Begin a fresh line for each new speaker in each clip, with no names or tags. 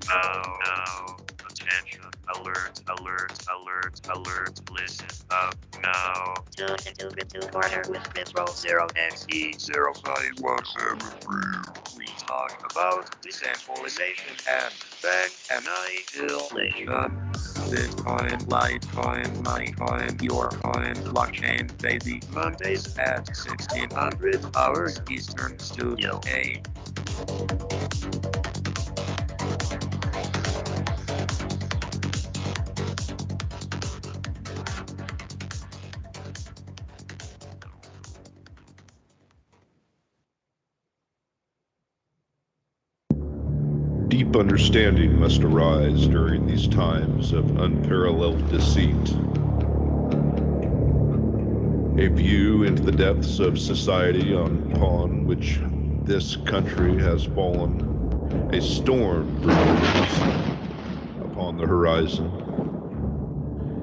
Now, attention, alert, listen up now. Tune into the corner with Metro 0XE0517. We talk about decentralization and bank annihilation. Bitcoin, Litecoin, Moneycoin, your coin, blockchain, baby. Mondays at 1600 hours Eastern Studio A.
Deep understanding must arise during these times of unparalleled deceit. A view into the depths of society upon which this country has fallen, a storm brews upon the horizon.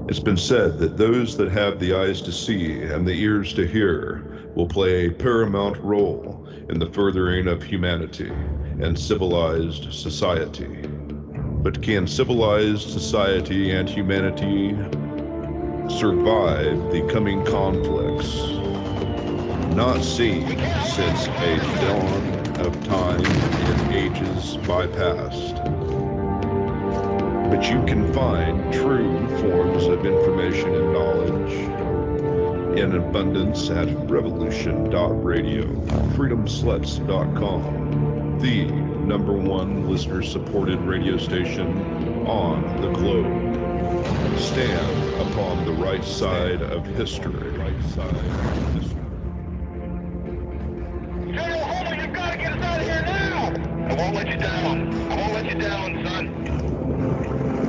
It's been said that those that have the eyes to see and the ears to hear will play a paramount role in the furthering of humanity and civilized society. But can civilized society and humanity survive the coming conflicts not seen since a dawn of time in ages bypast? But you can find true forms of information and knowledge in abundance at Revolution.radio, freedomsluts.com, the #1 listener-supported radio station on the globe. Stand upon the right side of history.
General Homer, you've got to get us out of here now! I won't let you down. I won't let you down, son.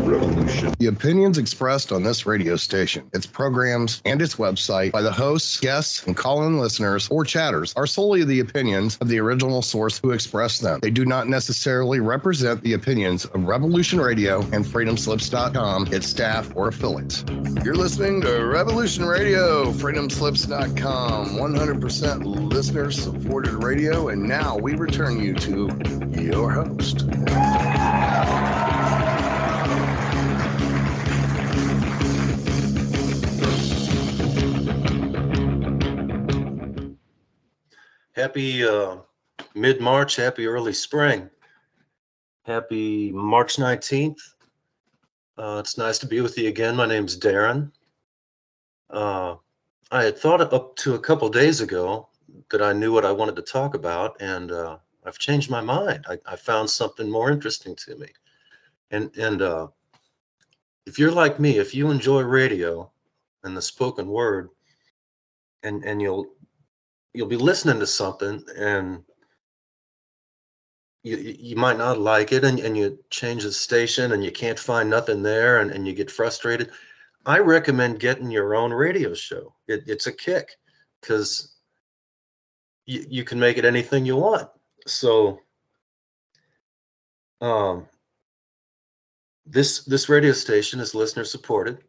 Revolution.
The opinions expressed on this radio station, its programs, and its website by the hosts, guests, and call-in listeners or chatters are solely the opinions of the original source who expressed them. They do not necessarily represent the opinions of Revolution Radio and freedomslips.com, its staff, or affiliates. You're listening to Revolution Radio, freedomslips.com, 100% listener-supported radio, and now we return you to your host.
Happy mid-March, happy early spring. Happy March 19th. It's nice to be with you again. My name's Darren. I had thought up to a couple days ago that I knew what I wanted to talk about, and I've changed my mind. I found something more interesting to me. And if you're like me, if you enjoy radio and the spoken word, and you'll be listening to something and you might not like it, and you change the station and you can't find nothing there, and you get frustrated. I recommend getting your own radio show. It's a kick because you can make it anything you want. So this radio station is listener supported.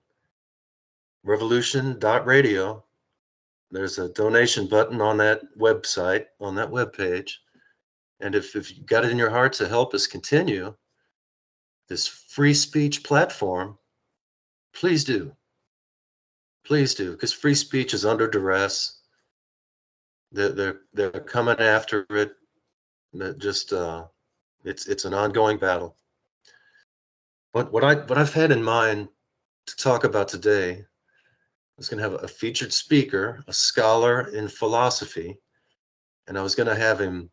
Revolution.radio. There's a donation button on that website, on that webpage. And if you've got it in your heart to help us continue this free speech platform, please do. Please do, because free speech is under duress. They're coming after it. Just it's an ongoing battle. But what I've had in mind to talk about today, I was going to have a featured speaker, a scholar in philosophy, and I was going to have him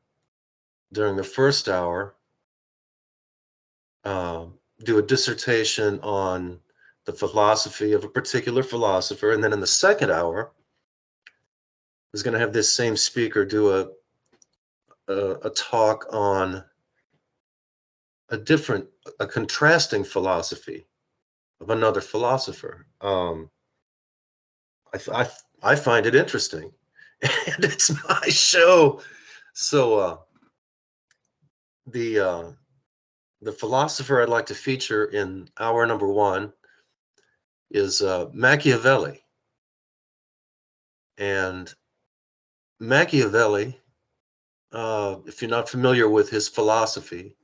during the first hour do a dissertation on the philosophy of a particular philosopher, and then in the second hour, I was going to have this same speaker do a talk on a contrasting philosophy of another philosopher. I find it interesting, and it's my show. So the philosopher I'd like to feature in hour number one is Machiavelli. And Machiavelli, if you're not familiar with his philosophy,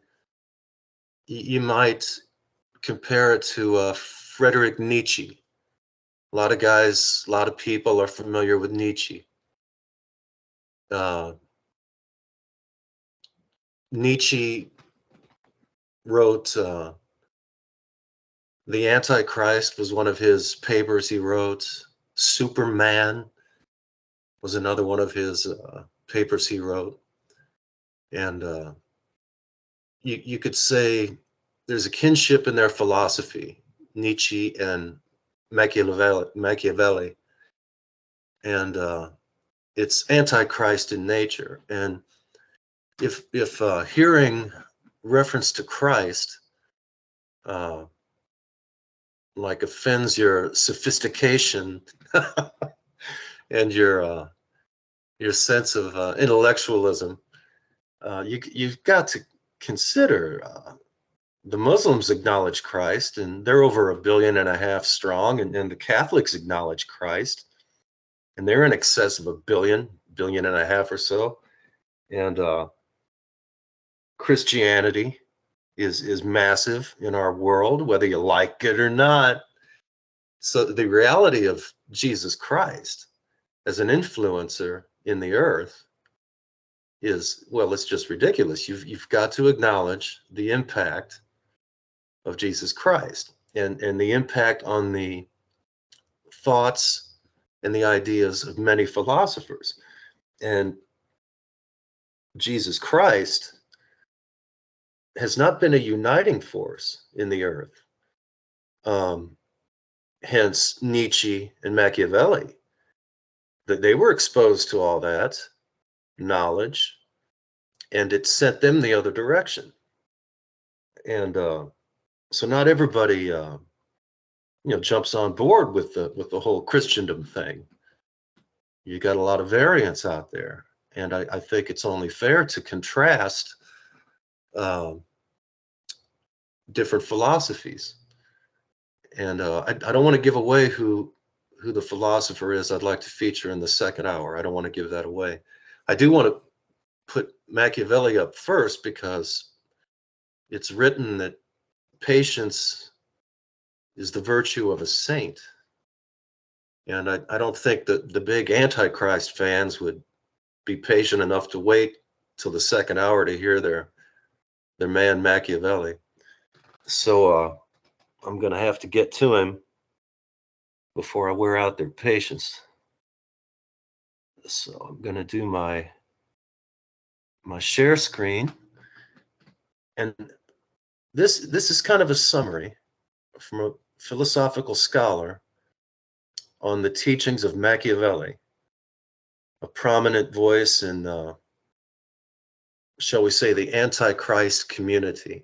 You might compare it to Friedrich Nietzsche. A lot of guys, a lot of people are familiar with Nietzsche. Nietzsche wrote The Antichrist was one of his papers he wrote. Superman was another one of his papers he wrote. And you could say there's a kinship in their philosophy, Nietzsche and Machiavelli. And it's Antichrist in nature. And if hearing reference to Christ like offends your sophistication and your sense of intellectualism, you've got to consider the Muslims acknowledge Christ, and they're over 1.5 billion strong, and the Catholics acknowledge Christ, and they're in excess of 1 billion, 1.5 billion or so. And Christianity is massive in our world, whether you like it or not. So the reality of Jesus Christ as an influencer in the earth is, well, it's just ridiculous. You've got to acknowledge the impact of Jesus Christ and the impact on the thoughts and the ideas of many philosophers. And Jesus Christ has not been a uniting force in the earth. Hence Nietzsche and Machiavelli, that they were exposed to all that knowledge, and it sent them the other direction. And so not everybody jumps on board with the whole Christendom thing. You got a lot of variance out there, and I think it's only fair to contrast different philosophies. And I don't want to give away who the philosopher is I'd like to feature in the second hour. I don't want to give that away. I do want to put Machiavelli up first because it's written that patience is the virtue of a saint. And I don't think that the big Antichrist fans would be patient enough to wait till the second hour to hear their man Machiavelli. So I'm going to have to get to him before I wear out their patience. So I'm going to do my share screen. And this is kind of a summary from a philosophical scholar on the teachings of Machiavelli, a prominent voice in, shall we say, the Antichrist community.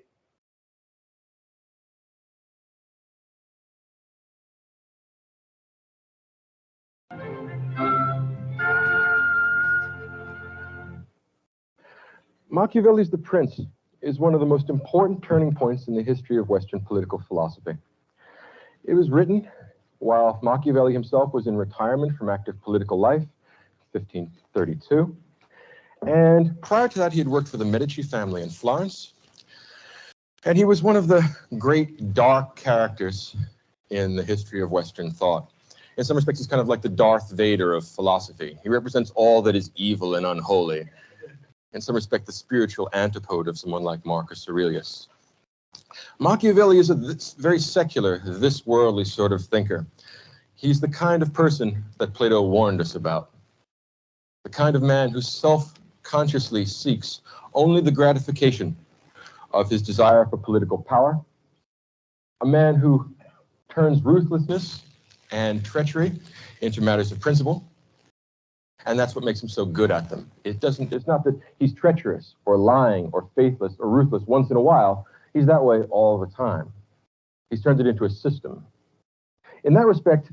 Machiavelli's The Prince is one of the most important turning points in the history of Western political philosophy. It was written while Machiavelli himself was in retirement from active political life, 1532. And prior to that, he had worked for the Medici family in Florence. And he was one of the great dark characters in the history of Western thought. In some respects, he's kind of like the Darth Vader of philosophy. He represents all that is evil and unholy. In some respect, the spiritual antipode of someone like Marcus Aurelius. Machiavelli is a very secular, this worldly sort of thinker. He's the kind of person that Plato warned us about. The kind of man who self-consciously seeks only the gratification of his desire for political power. A man who turns ruthlessness and treachery into matters of principle. And that's what makes him so good at them. It's not that he's treacherous or lying or faithless or ruthless once in a while. He's that way all the time. He's turned it into a system. In that respect,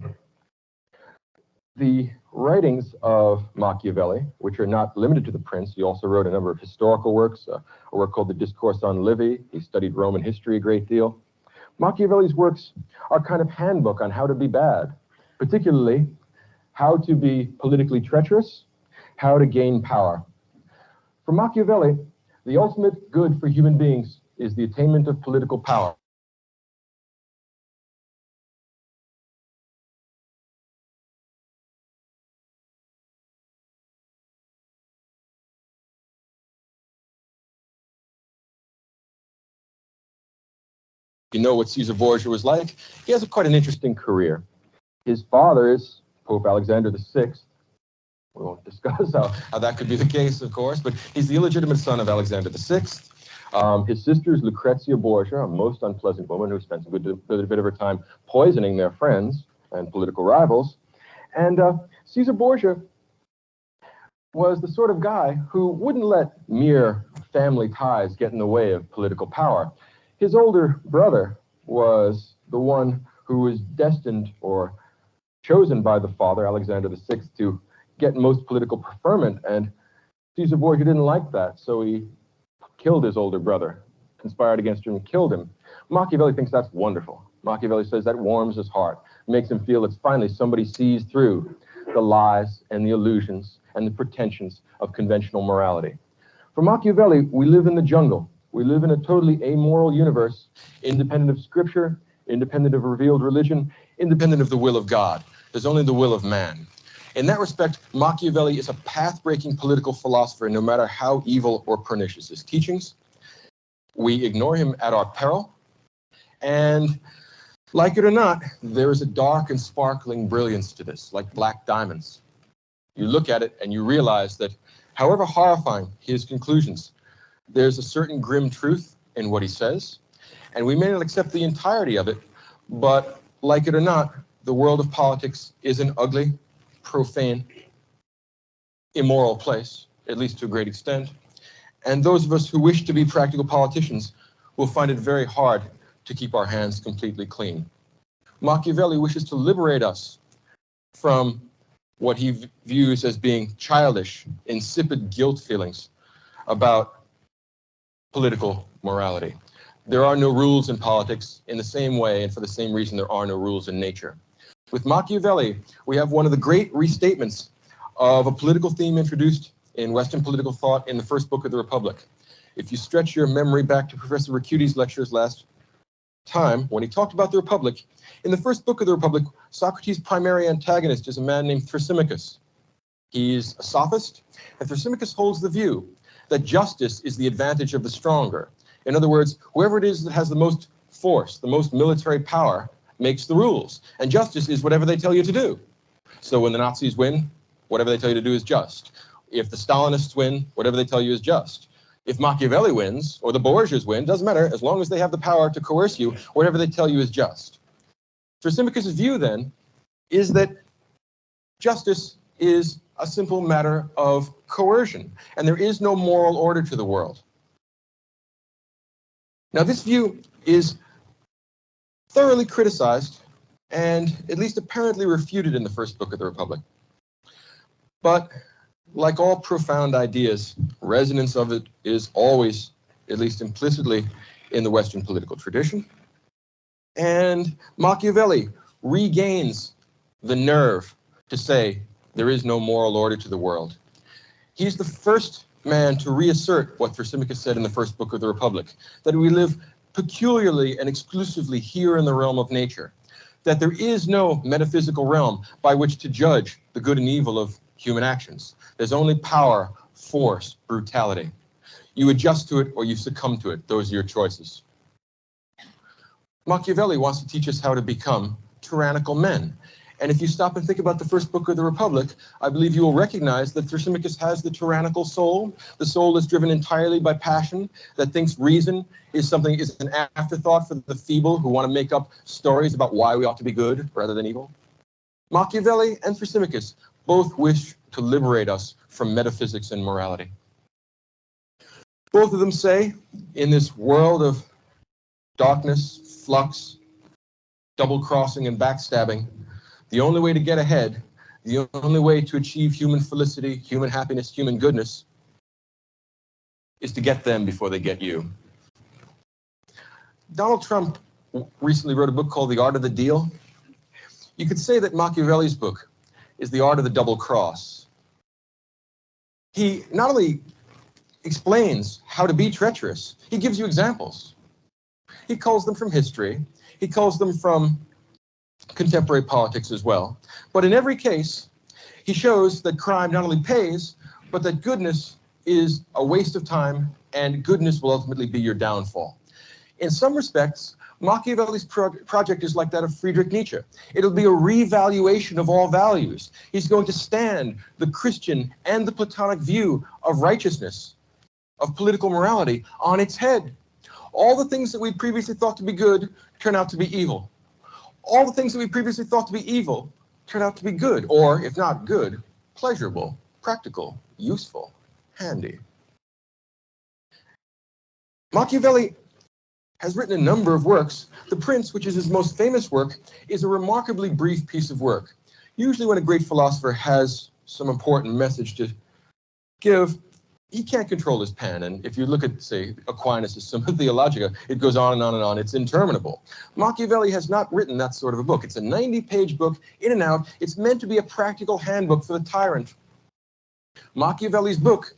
the writings of Machiavelli, which are not limited to The Prince, he also wrote a number of historical works, a work called The Discourse on Livy. He studied Roman history a great deal. Machiavelli's works are kind of handbook on how to be bad, particularly how to be politically treacherous, how to gain power. For Machiavelli, the ultimate good for human beings is the attainment of political power. You know what Caesar Borgia was like? He has quite an interesting career. His father is Pope Alexander VI. We won't discuss how that could be the case, of course, but he's the illegitimate son of Alexander VI. His sister is Lucrezia Borgia, a most unpleasant woman who spends a good bit of her time poisoning their friends and political rivals. And Caesar Borgia was the sort of guy who wouldn't let mere family ties get in the way of political power. His older brother was the one who was destined or chosen by the father, Alexander VI, to get most political preferment, and Caesar Borgia didn't like that, so he killed his older brother, conspired against him and killed him. Machiavelli thinks that's wonderful. Machiavelli says that warms his heart, makes him feel that finally somebody sees through the lies and the illusions and the pretensions of conventional morality. For Machiavelli, we live in the jungle. We live in a totally amoral universe, independent of scripture, independent of revealed religion, independent of the will of God. There's only the will of man. In that respect, Machiavelli is a path-breaking political philosopher, no matter how evil or pernicious his teachings. We ignore him at our peril, and like it or not, there is a dark and sparkling brilliance to this, like black diamonds. You look at it and you realize that, however horrifying his conclusions, there's a certain grim truth in what he says, and we may not accept the entirety of it, but like it or not, the world of politics is an ugly, profane, immoral place, at least to a great extent, and those of us who wish to be practical politicians will find it very hard to keep our hands completely clean. Machiavelli wishes to liberate us from what he views as being childish, insipid guilt feelings about political morality. There are no rules in politics in the same way and for the same reason there are no rules in nature. With Machiavelli, we have one of the great restatements of a political theme introduced in Western political thought in the first book of the Republic. If you stretch your memory back to Professor Ricchiuti's lectures last time, when he talked about the Republic, in the first book of the Republic, Socrates' primary antagonist is a man named Thrasymachus. He's a sophist, and Thrasymachus holds the view that justice is the advantage of the stronger. In other words, whoever it is that has the most force, the most military power, makes the rules. And justice is whatever they tell you to do. So when the Nazis win, whatever they tell you to do is just. If the Stalinists win, whatever they tell you is just. If Machiavelli wins, or the Borgias win, doesn't matter, as long as they have the power to coerce you, whatever they tell you is just. Thrasymachus' view, then, is that justice is a simple matter of coercion, and there is no moral order to the world. Now, this view is thoroughly criticized and at least apparently refuted in the first book of the Republic. But like all profound ideas, resonance of it is always, at least implicitly, in the Western political tradition. And Machiavelli regains the nerve to say there is no moral order to the world. He's the first man to reassert what Thrasymachus said in the first book of the Republic, that we live peculiarly and exclusively here in the realm of nature, that there is no metaphysical realm by which to judge the good and evil of human actions. There's only power, force, brutality. You adjust to it or you succumb to it. Those are your choices. Machiavelli wants to teach us how to become tyrannical men. And if you stop and think about the first book of the Republic, I believe you will recognize that Thrasymachus has the tyrannical soul, the soul that's driven entirely by passion, that thinks reason is an afterthought for the feeble who want to make up stories about why we ought to be good rather than evil. Machiavelli and Thrasymachus both wish to liberate us from metaphysics and morality. Both of them say, in this world of darkness, flux, double-crossing, and backstabbing, the only way to get ahead, the only way to achieve human felicity, human happiness, human goodness, is to get them before they get you. Donald Trump recently wrote a book called The Art of the Deal. You could say that Machiavelli's book is The Art of the Double Cross. He not only explains how to be treacherous. He gives you examples. He calls them from history. He calls them from contemporary politics as well. But in every case, he shows that crime not only pays, but that goodness is a waste of time, and goodness will ultimately be your downfall. In some respects, Machiavelli's project is like that of Friedrich Nietzsche. It'll be a revaluation of all values. He's going to stand the Christian and the Platonic view of righteousness, of political morality, on its head. All the things that we previously thought to be good turn out to be evil. All the things that we previously thought to be evil turn out to be good, or, if not good, pleasurable, practical, useful, handy. Machiavelli has written a number of works. The Prince, which is his most famous work, is a remarkably brief piece of work. Usually when a great philosopher has some important message to give, he can't control his pen. And if you look at, say, Aquinas' Summa Theologica, it goes on and on and on. It's interminable. Machiavelli has not written that sort of a book. It's a 90-page book, in and out. It's meant to be a practical handbook for the tyrant. Machiavelli's book,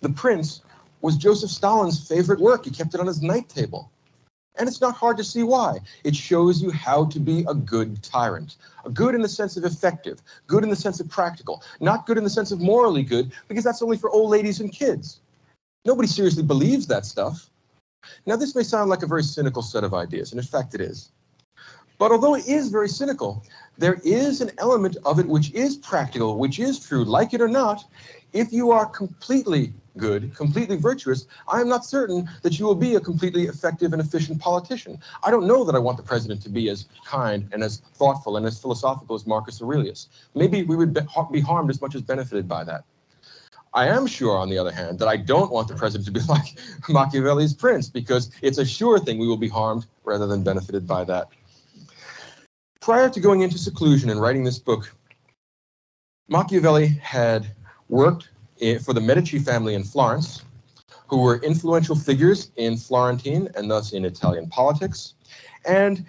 The Prince, was Joseph Stalin's favorite work. He kept it on his night table. And it's not hard to see why. It shows you how to be a good tyrant. A good in the sense of effective, good in the sense of practical, not good in the sense of morally good, because that's only for old ladies and kids. Nobody seriously believes that stuff. Now, this may sound like a very cynical set of ideas, and in fact it is. But although it is very cynical, there is an element of it which is practical, which is true, like it or not. If you are completely good, completely virtuous, I am not certain that you will be a completely effective and efficient politician. I don't know that I want the president to be as kind and as thoughtful and as philosophical as Marcus Aurelius. Maybe we would be harmed as much as benefited by that. I am sure, on the other hand, that I don't want the president to be like Machiavelli's Prince, because it's a sure thing we will be harmed rather than benefited by that. Prior to going into seclusion and writing this book, Machiavelli had worked for the Medici family in Florence, who were influential figures in Florentine and thus in Italian politics. And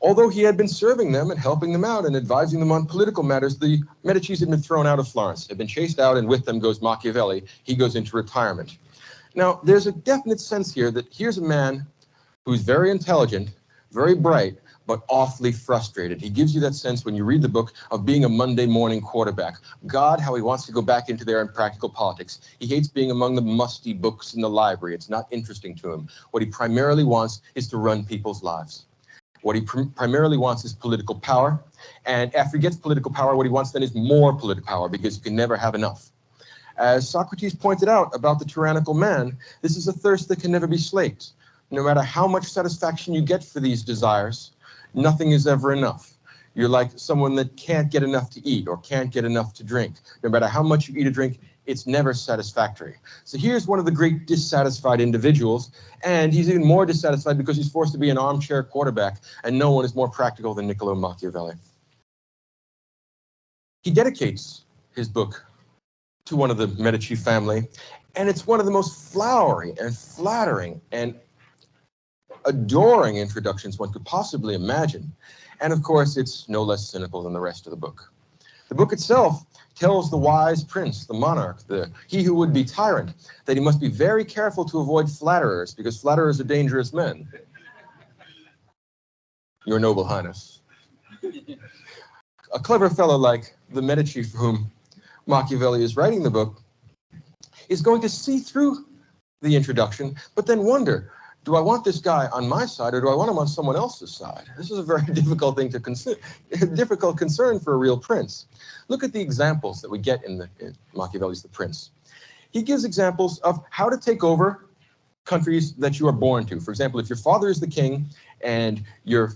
although he had been serving them and helping them out and advising them on political matters, the Medicis had been thrown out of Florence, had been chased out, and with them goes Machiavelli. He goes into retirement. Now, there's a definite sense here that here's a man who's very intelligent, very bright, but awfully frustrated. He gives you that sense when you read the book of being a Monday morning quarterback. God, how he wants to go back into there in practical politics. He hates being among the musty books in the library. It's not interesting to him. What he primarily wants is to run people's lives. What he primarily wants is political power. And after he gets political power, what he wants then is more political power, because you can never have enough. As Socrates pointed out about the tyrannical man, this is a thirst that can never be slaked. No matter how much satisfaction you get for these desires, nothing is ever enough. You're like someone that can't get enough to eat or can't get enough to drink. No matter how much you eat or drink, it's never satisfactory. So here's one of the great dissatisfied individuals, and he's even more dissatisfied because he's forced to be an armchair quarterback, and no one is more practical than Niccolo Machiavelli. He dedicates his book to one of the Medici family, and it's one of the most flowery and flattering and adoring introductions one could possibly imagine. And of course, it's no less cynical than the rest of the book. The book itself tells the wise prince, the monarch, he who would be tyrant, that he must be very careful to avoid flatterers, because flatterers are dangerous men. Your Noble Highness. A clever fellow like the Medici for whom Machiavelli is writing the book is going to see through the introduction, but then wonder, do I want this guy on my side, or do I want him on someone else's side? This is a very difficult thing to consider, difficult concern for a real prince. Look at the examples that we get in Machiavelli's The Prince. He gives examples of how to take over countries that you are born to. For example, if your father is the king and your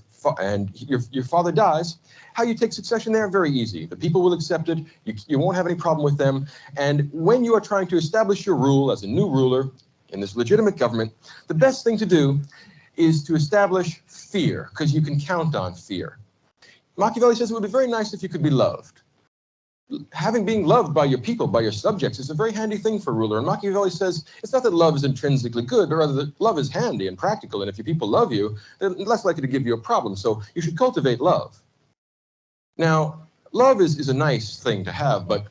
father dies, how you take succession there, very easy. The people will accept it. You won't have any problem with them. And when you are trying to establish your rule as a new ruler in this legitimate government, the best thing to do is to establish fear, because you can count on fear. Machiavelli says it would be very nice if you could be loved. Being loved by your people, by your subjects, is a very handy thing for a ruler. And Machiavelli says it's not that love is intrinsically good, but rather that love is handy and practical. And if your people love you, they're less likely to give you a problem. So you should cultivate love. Now, love is a nice thing to have, but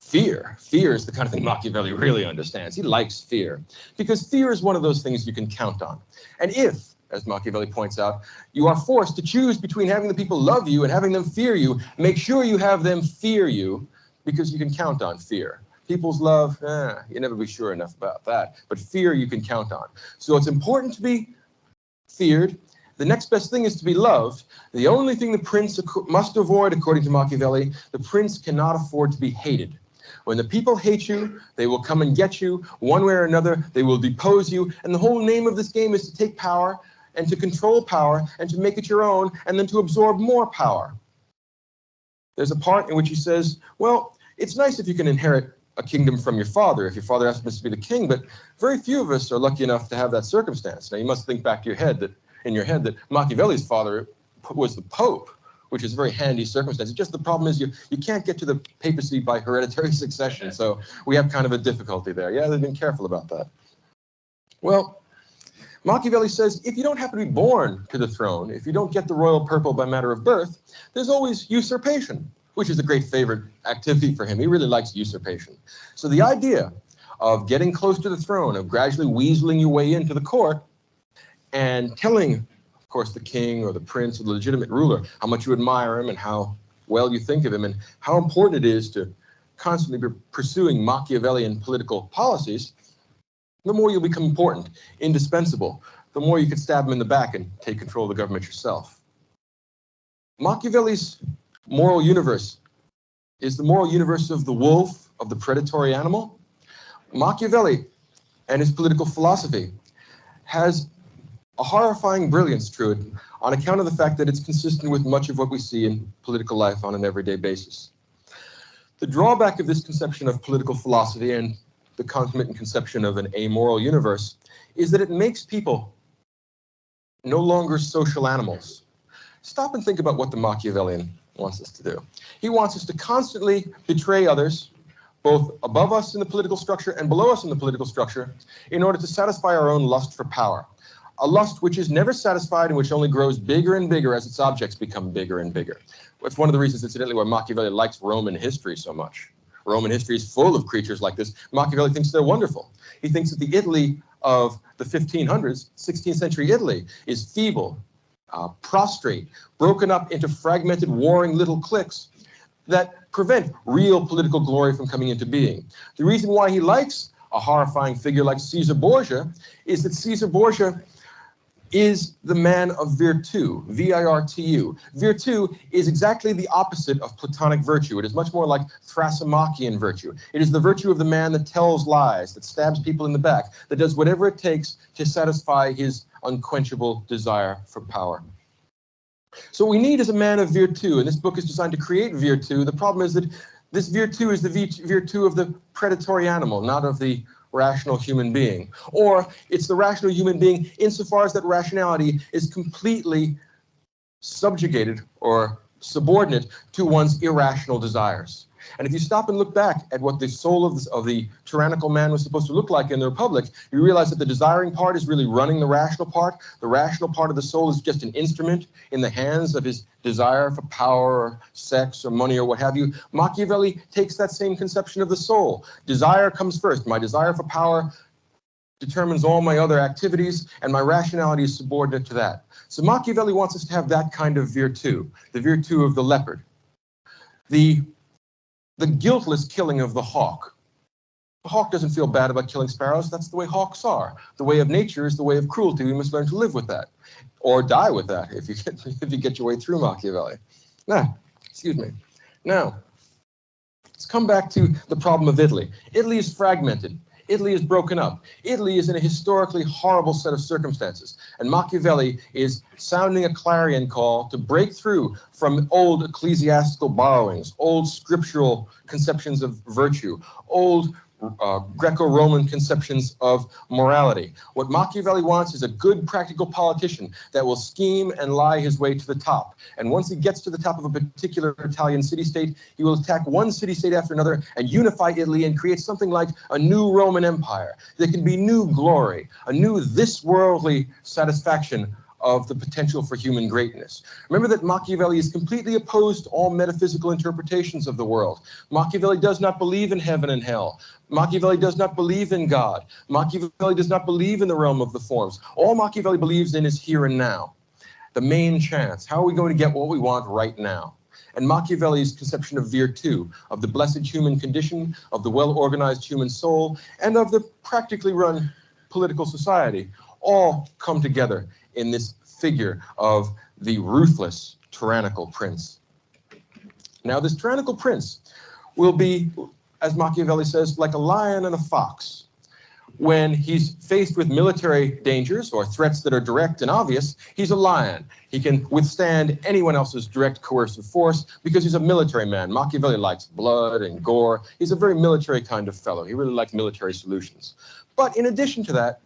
Fear. Fear is the kind of thing Machiavelli really understands. He likes fear because fear is one of those things you can count on. And if, as Machiavelli points out, you are forced to choose between having the people love you and having them fear you, make sure you have them fear you because you can count on fear. People's love, you never be sure enough about that. But fear you can count on. So it's important to be feared. The next best thing is to be loved. The only thing the prince must avoid, according to Machiavelli, the prince cannot afford to be hated. When the people hate you, they will come and get you one way or another. They will depose you. And the whole name of this game is to take power and to control power and to make it your own and then to absorb more power. There's a part in which he says, well, it's nice if you can inherit a kingdom from your father, if your father happens to be the king, but very few of us are lucky enough to have that circumstance. Now, you must think back to in your head that Machiavelli's father was the Pope, which is a very handy circumstance. Just the problem is you can't get to the papacy by hereditary succession, so we have kind of a difficulty there. Yeah, they've been careful about that. Well, Machiavelli says if you don't happen to be born to the throne, if you don't get the royal purple by matter of birth, there's always usurpation, which is a great favorite activity for him. He really likes usurpation. So the idea of getting close to the throne, of gradually weaseling your way into the court and telling, of course, the king or the prince or the legitimate ruler how much you admire him and how well you think of him and how important it is to constantly be pursuing Machiavellian political policies, the more you'll become important, indispensable, the more you can stab him in the back and take control of the government yourself. Machiavelli's moral universe is the moral universe of the wolf, of the predatory animal. Machiavelli and his political philosophy has a horrifying brilliance to it on account of the fact that it's consistent with much of what we see in political life on an everyday basis. The drawback of this conception of political philosophy and the concomitant conception of an amoral universe is that it makes people no longer social animals. Stop and think about what the Machiavellian wants us to do. He wants us to constantly betray others, both above us in the political structure and below us in the political structure, in order to satisfy our own lust for power. A lust which is never satisfied and which only grows bigger and bigger as its objects become bigger and bigger. It's one of the reasons, incidentally, why Machiavelli likes Roman history so much. Roman history is full of creatures like this. Machiavelli thinks they're wonderful. He thinks that the Italy of the 1500s, 16th century Italy, is feeble, prostrate, broken up into fragmented, warring little cliques that prevent real political glory from coming into being. The reason why he likes a horrifying figure like Caesar Borgia is that Caesar Borgia is the man of virtu, V-I-R-T-U. Virtu is exactly the opposite of Platonic virtue. It is much more like Thrasymacheian virtue. It is the virtue of the man that tells lies, that stabs people in the back, that does whatever it takes to satisfy his unquenchable desire for power. So what we need is a man of virtu, and this book is designed to create virtu. The problem is that this virtu is the virtu of the predatory animal, not of the rational human being. Or it's the rational human being insofar as that rationality is completely subjugated or subordinate to one's irrational desires. And if you stop and look back at what the soul of the tyrannical man was supposed to look like in the Republic, you realize that the desiring part is really running the rational part. The rational part of the soul is just an instrument in the hands of his desire for power or sex or money or what have you. Machiavelli takes that same conception of the soul. Desire comes first. My desire for power determines all my other activities, and my rationality is subordinate to that. So Machiavelli wants us to have that kind of virtu, the virtu of the leopard. The guiltless killing of the hawk. The hawk doesn't feel bad about killing sparrows. That's the way hawks are. The way of nature is the way of cruelty. We must learn to live with that, or die with that if you get your way through Machiavelli. Now, let's come back to the problem of Italy. Italy is fragmented. Italy is broken up. Italy is in a historically horrible set of circumstances. And Machiavelli is sounding a clarion call to break through from old ecclesiastical borrowings, old scriptural conceptions of virtue, old Greco-Roman conceptions of morality. What Machiavelli wants is a good practical politician that will scheme and lie his way to the top. And once he gets to the top of a particular Italian city-state, he will attack one city-state after another and unify Italy and create something like a new Roman Empire. There can be new glory, a new this-worldly satisfaction of the potential for human greatness. Remember that Machiavelli is completely opposed to all metaphysical interpretations of the world. Machiavelli does not believe in heaven and hell. Machiavelli does not believe in God. Machiavelli does not believe in the realm of the forms. All Machiavelli believes in is here and now. The main chance. How are we going to get what we want right now? And Machiavelli's conception of virtù, of the blessed human condition, of the well-organized human soul, and of the practically run political society, all come together in this figure of the ruthless, tyrannical prince. Now, this tyrannical prince will be, as Machiavelli says, like a lion and a fox. When he's faced with military dangers or threats that are direct and obvious, he's a lion. He can withstand anyone else's direct coercive force because he's a military man. Machiavelli likes blood and gore. He's a very military kind of fellow. He really likes military solutions. But in addition to that,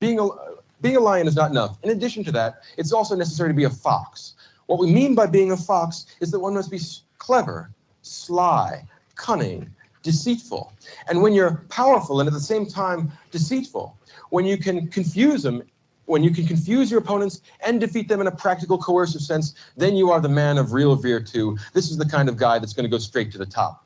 being a lion is not enough. In addition to that, it's also necessary to be a fox. What we mean by being a fox is that one must be clever, sly, cunning, deceitful. And when you're powerful and at the same time deceitful, when you can confuse them, when you can confuse your opponents and defeat them in a practical, coercive sense, then you are the man of real virtù. This is the kind of guy that's going to go straight to the top.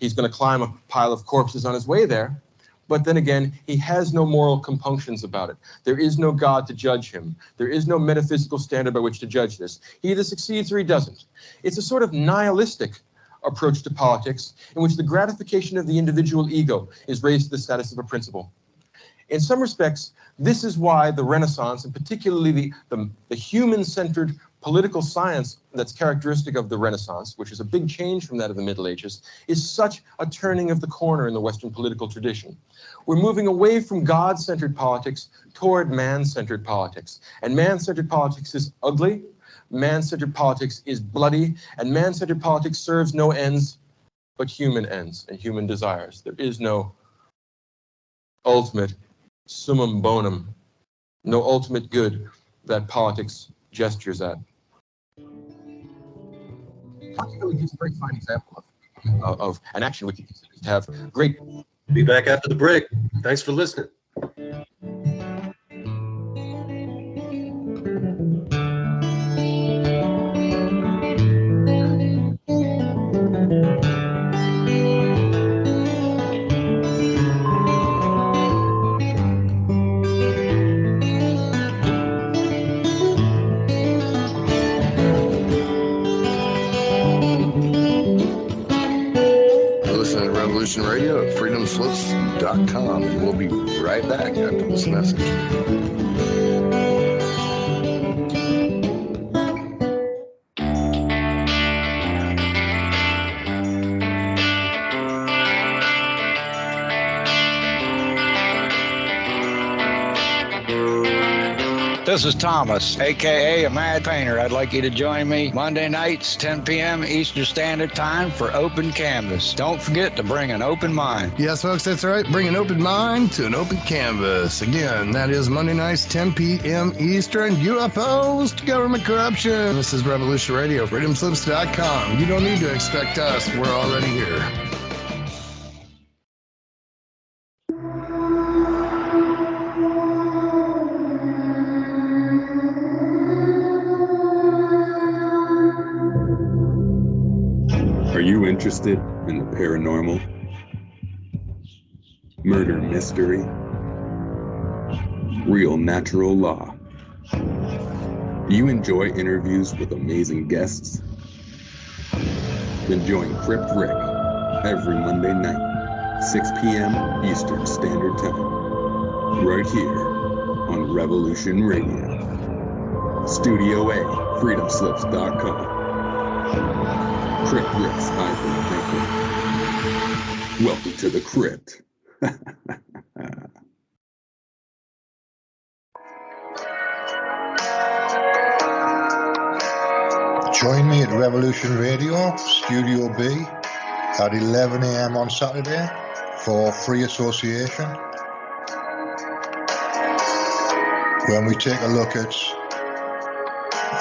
He's going to climb a pile of corpses on his way there, but then again, he has no moral compunctions about it. There is no God to judge him. There is no metaphysical standard by which to judge this. He either succeeds or he doesn't. It's a sort of nihilistic approach to politics in which the gratification of the individual ego is raised to the status of a principle. In some respects, this is why the Renaissance, and particularly the human-centered political science that's characteristic of the Renaissance, which is a big change from that of the Middle Ages, is such a turning of the corner in the Western political tradition. We're moving away from God-centered politics toward man-centered politics. And man-centered politics is ugly, man-centered politics is bloody, and man-centered politics serves no ends but human ends and human desires. There is no ultimate summum bonum, no ultimate good that politics gestures at. Machiavelli gives a very fine example of an action which he considers to have great...
Be back after the break. Thanks for listening.
Revolution Radio at freedomslips.com, and we'll be right back after this message.
This is Thomas, a.k.a. a Mad Painter. I'd like you to join me Monday nights, 10 p.m. Eastern Standard Time for Open Canvas. Don't forget to bring an open mind.
Yes, folks, that's right. Bring an open mind to an open canvas. Again, that is Monday nights, 10 p.m. Eastern. UFOs to government corruption. This is Revolution Radio, freedomslips.com. You don't need to expect us. We're already here.
Are you interested in the paranormal, murder mystery, real natural law? Do you enjoy interviews with amazing guests? Then join Crypt Rick every Monday night, 6 p.m. Eastern Standard Time, right here on Revolution Radio. Studio A, freedomslips.com. Crypt Rick's Hybrid Thinking. Welcome to the Crypt.
Join me at Revolution Radio, Studio B, at 11 a.m. on Saturday for Free Association, when we take a look at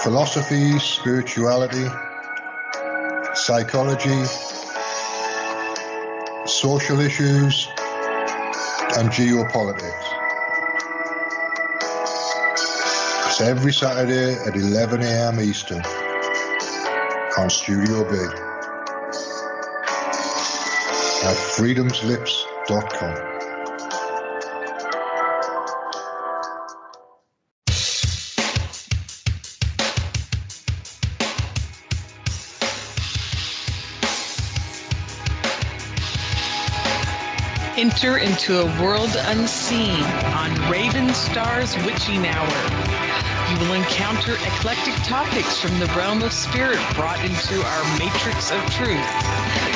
philosophy, spirituality, psychology, social issues, and geopolitics. That's every Saturday at 11 a.m. Eastern on Studio B at freedomslips.com.
Enter into a world unseen on Raven Star's Witching Hour. You will encounter eclectic topics from the realm of spirit brought into our matrix of truth.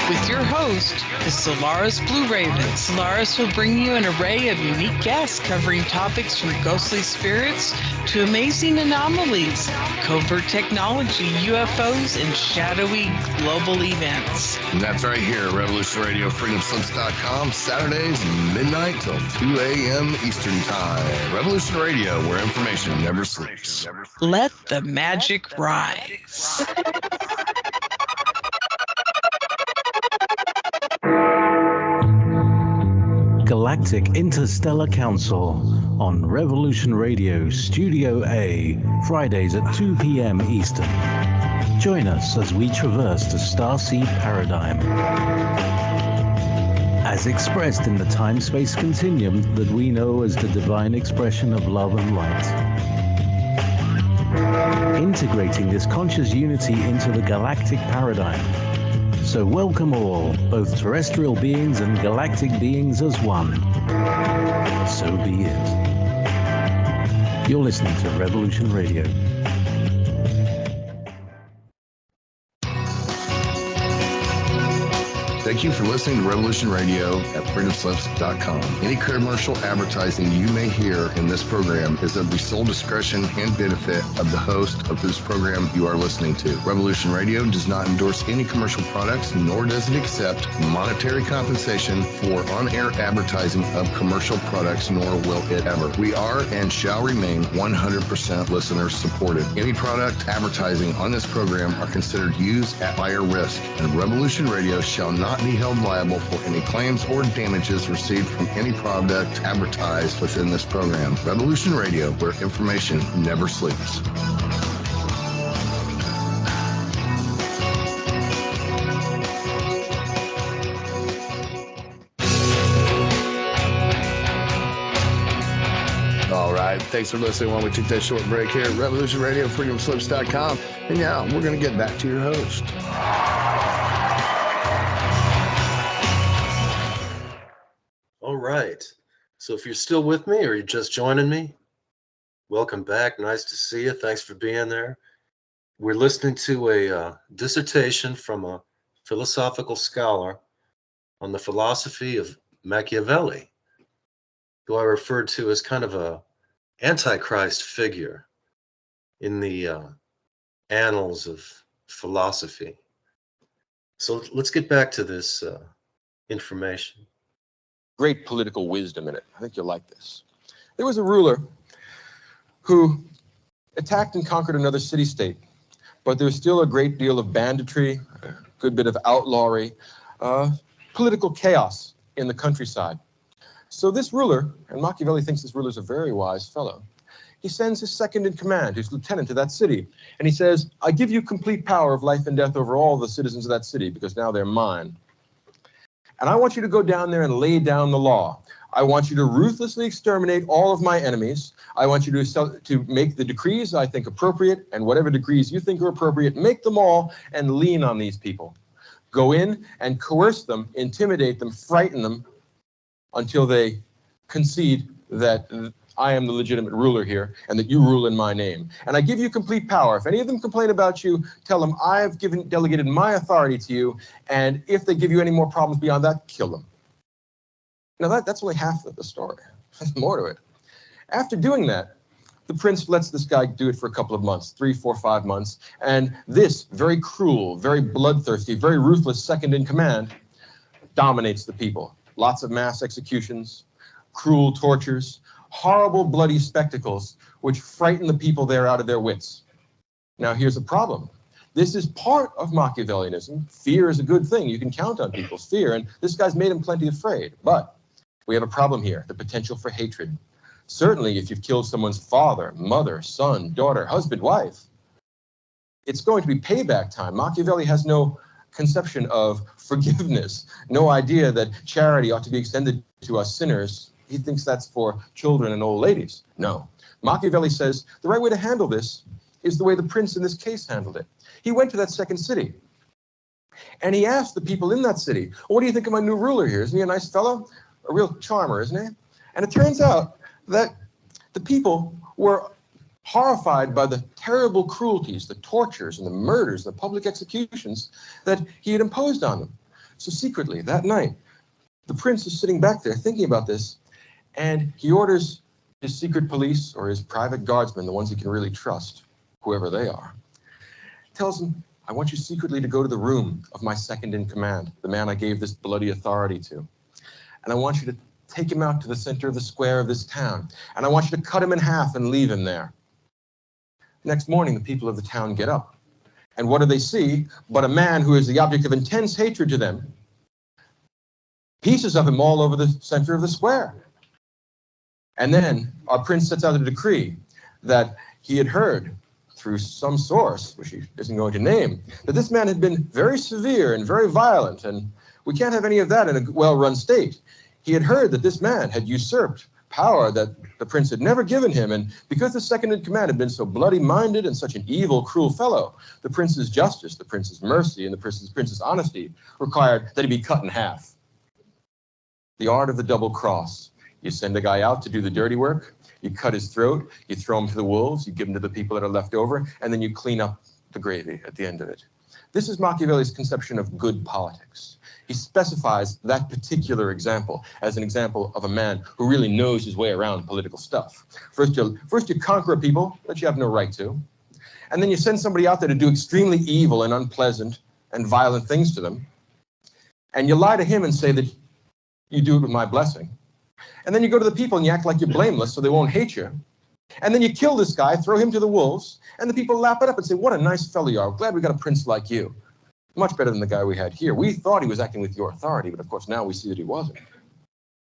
With your host, the Solaris Blue Raven. Solaris will bring you an array of unique guests covering topics from ghostly spirits to amazing anomalies, covert technology, UFOs, and shadowy global events.
And that's right here at Revolution Radio, freedomslips.com, Saturdays, midnight till 2 a.m. Eastern Time. Revolution Radio, where information never sleeps.
Let the magic rise.
Galactic Interstellar Council on Revolution Radio Studio A, Fridays at 2 p.m. Eastern. Join us as we traverse the starseed paradigm, as expressed in the time-space continuum that we know as the divine expression of love and light. Integrating this conscious unity into the galactic paradigm. So welcome all, both terrestrial beings and galactic beings as one. So be it. You're listening to Revolution Radio.
Thank you for listening to Revolution Radio at freedomslips.com. Any commercial advertising you may hear in this program is of the sole discretion and benefit of the host of whose program you are listening to. Revolution Radio does not endorse any commercial products, nor does it accept monetary compensation for on-air advertising of commercial products, nor will it ever. We are and shall remain 100% listener supported. Any product advertising on this program are considered used at buyer risk, and Revolution Radio shall not be held liable for any claims or damages received from any product advertised within this program. Revolution Radio, where information never sleeps. All right, thanks for listening while we took that short break here at Revolution Radio, freedomslips.com. And now we're going to get back to your host.
All right. So if you're still with me or you're just joining me, welcome back. Nice to see you. Thanks for being there. We're listening to a dissertation from a philosophical scholar on the philosophy of Machiavelli, who I referred to as kind of a antichrist figure in the annals of philosophy. So let's get back to this information.
Great political wisdom in it. I think you'll like this. There was a ruler who attacked and conquered another city-state, but there's still a great deal of banditry, a good bit of outlawry, political chaos in the countryside. So this ruler, and Machiavelli thinks this ruler's a very wise fellow, he sends his second in command, his lieutenant, to that city, and he says, I give you complete power of life and death over all the citizens of that city, because now they're mine. And I want you to go down there and lay down the law. I want you to ruthlessly exterminate all of my enemies. I want you to make the decrees I think appropriate, and whatever decrees you think are appropriate, make them all and lean on these people. Go in and coerce them, intimidate them, frighten them until they concede that I am the legitimate ruler here and that you rule in my name. And I give you complete power. If any of them complain about you, tell them I have delegated my authority to you, and if they give you any more problems beyond that, kill them. Now that's only half of the story. There's more to it. After doing that, the prince lets this guy do it for a couple of months, 3, 4, 5 months, and this very cruel, very bloodthirsty, very ruthless second in command dominates the people. Lots of mass executions, cruel tortures, horrible bloody spectacles which frighten the people there out of their wits. Now here's a problem. This is part of Machiavellianism. Fear is a good thing. You can count on people's fear, and this guy's made him plenty afraid. But we have a problem here, the potential for hatred. Certainly, if you've killed someone's father, mother, son, daughter, husband, wife, it's going to be payback time. Machiavelli has no conception of forgiveness, no idea that charity ought to be extended to us sinners. He thinks that's for children and old ladies. No. Machiavelli says the right way to handle this is the way the prince in this case handled it. He went to that second city, and he asked the people in that city, what do you think of my new ruler here? Isn't he a nice fellow? A real charmer, isn't he? And it turns out that the people were horrified by the terrible cruelties, the tortures and the murders, the public executions that he had imposed on them. So secretly, that night, the prince is sitting back there thinking about this, and he orders his secret police or his private guardsmen, the ones he can really trust, whoever they are, tells them, I want you secretly to go to the room of my second in command, the man I gave this bloody authority to. And I want you to take him out to the center of the square of this town. And I want you to cut him in half and leave him there. Next morning, the people of the town get up. And what do they see but a man who is the object of intense hatred to them? Pieces of him all over the center of the square. And then our prince sets out a decree that he had heard through some source, which he isn't going to name, that this man had been very severe and very violent, and we can't have any of that in a well-run state. He had heard that this man had usurped power that the prince had never given him, and because the second in command had been so bloody-minded and such an evil, cruel fellow, the prince's justice, the prince's mercy, and the prince's honesty required that he be cut in half. The art of the double cross. You send a guy out to do the dirty work, you cut his throat, you throw him to the wolves, you give him to the people that are left over, and then you clean up the gravy at the end of it. This is Machiavelli's conception of good politics. He specifies that particular example as an example of a man who really knows his way around political stuff. First you conquer a people that you have no right to, and then you send somebody out there to do extremely evil and unpleasant and violent things to them, and you lie to him and say that you do it with my blessing. And then you go to the people and you act like you're blameless so they won't hate you. And then you kill this guy, throw him to the wolves, and the people lap it up and say, what a nice fellow you are. Glad we got a prince like you. Much better than the guy we had here. We thought he was acting with your authority, but of course now we see that he wasn't.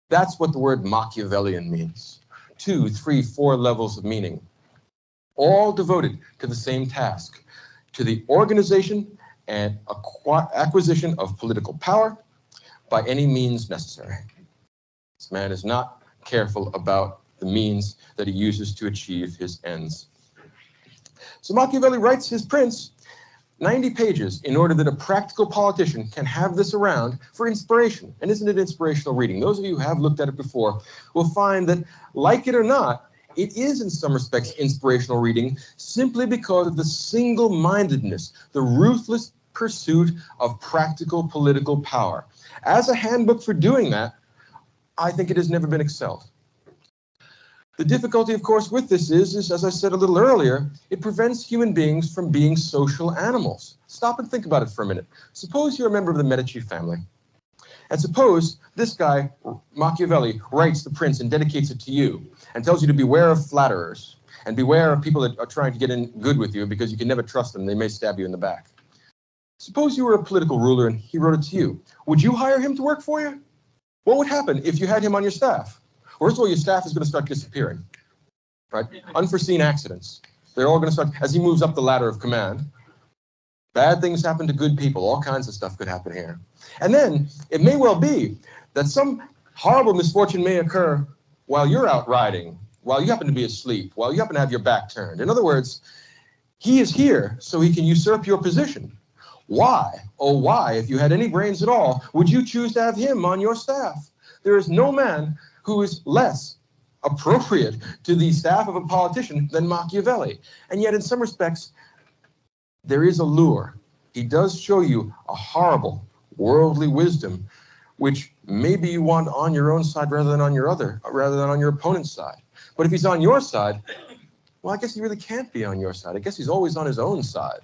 That's what the word Machiavellian means. 2, 3, 4 levels of meaning, all devoted to the same task, to the organization and acquisition of political power by any means necessary. This man is not careful about the means that he uses to achieve his ends. So Machiavelli writes his prince 90 pages in order that a practical politician can have this around for inspiration. And isn't it inspirational reading? Those of you who have looked at it before will find that, like it or not, it is in some respects inspirational reading simply because of the single-mindedness, the ruthless pursuit of practical political power. As a handbook for doing that, I think it has never been excelled. The difficulty, of course, with this is, as I said a little earlier, it prevents human beings from being social animals. Stop and think about it for a minute. Suppose you're a member of the Medici family. And suppose this guy, Machiavelli, writes the prince and dedicates it to you and tells you to beware of flatterers and beware of people that are trying to get in good with you because you can never trust them. They may stab you in the back. Suppose you were a political ruler and he wrote it to you. Would you hire him to work for you? What would happen if you had him on your staff? First of all, your staff is going to start disappearing, right? Unforeseen accidents. They're all going to start, as he moves up the ladder of command, bad things happen to good people. All kinds of stuff could happen here. And then it may well be that some horrible misfortune may occur while you're out riding, while you happen to be asleep, while you happen to have your back turned. In other words, he is here so he can usurp your position. Why, oh why, if you had any brains at all, would you choose to have him on your staff? There is no man who is less appropriate to the staff of a politician than Machiavelli. And yet in some respects, there is a lure. He does show you a horrible worldly wisdom, which maybe you want on your own side rather than on your opponent's side. But if he's on your side, well, I guess he really can't be on your side. I guess he's always on his own side,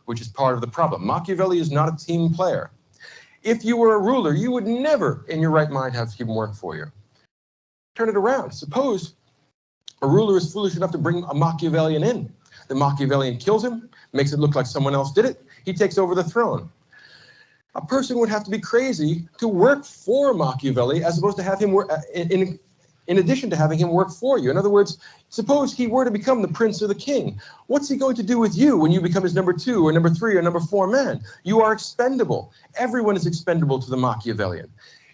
which is part of the problem. Machiavelli is not a team player. If you were a ruler, you would never in your right mind have him work for you. Turn it around. Suppose a ruler is foolish enough to bring a Machiavellian in. The Machiavellian kills him, makes it look like someone else did it. He takes over the throne. A person would have to be crazy to work for Machiavelli as opposed to have him work in addition to having him work for you. In other words, suppose he were to become the prince or the king. What's he going to do with you when you become his number 2 or number 3 or number 4 man? You are expendable. Everyone is expendable to the Machiavellian.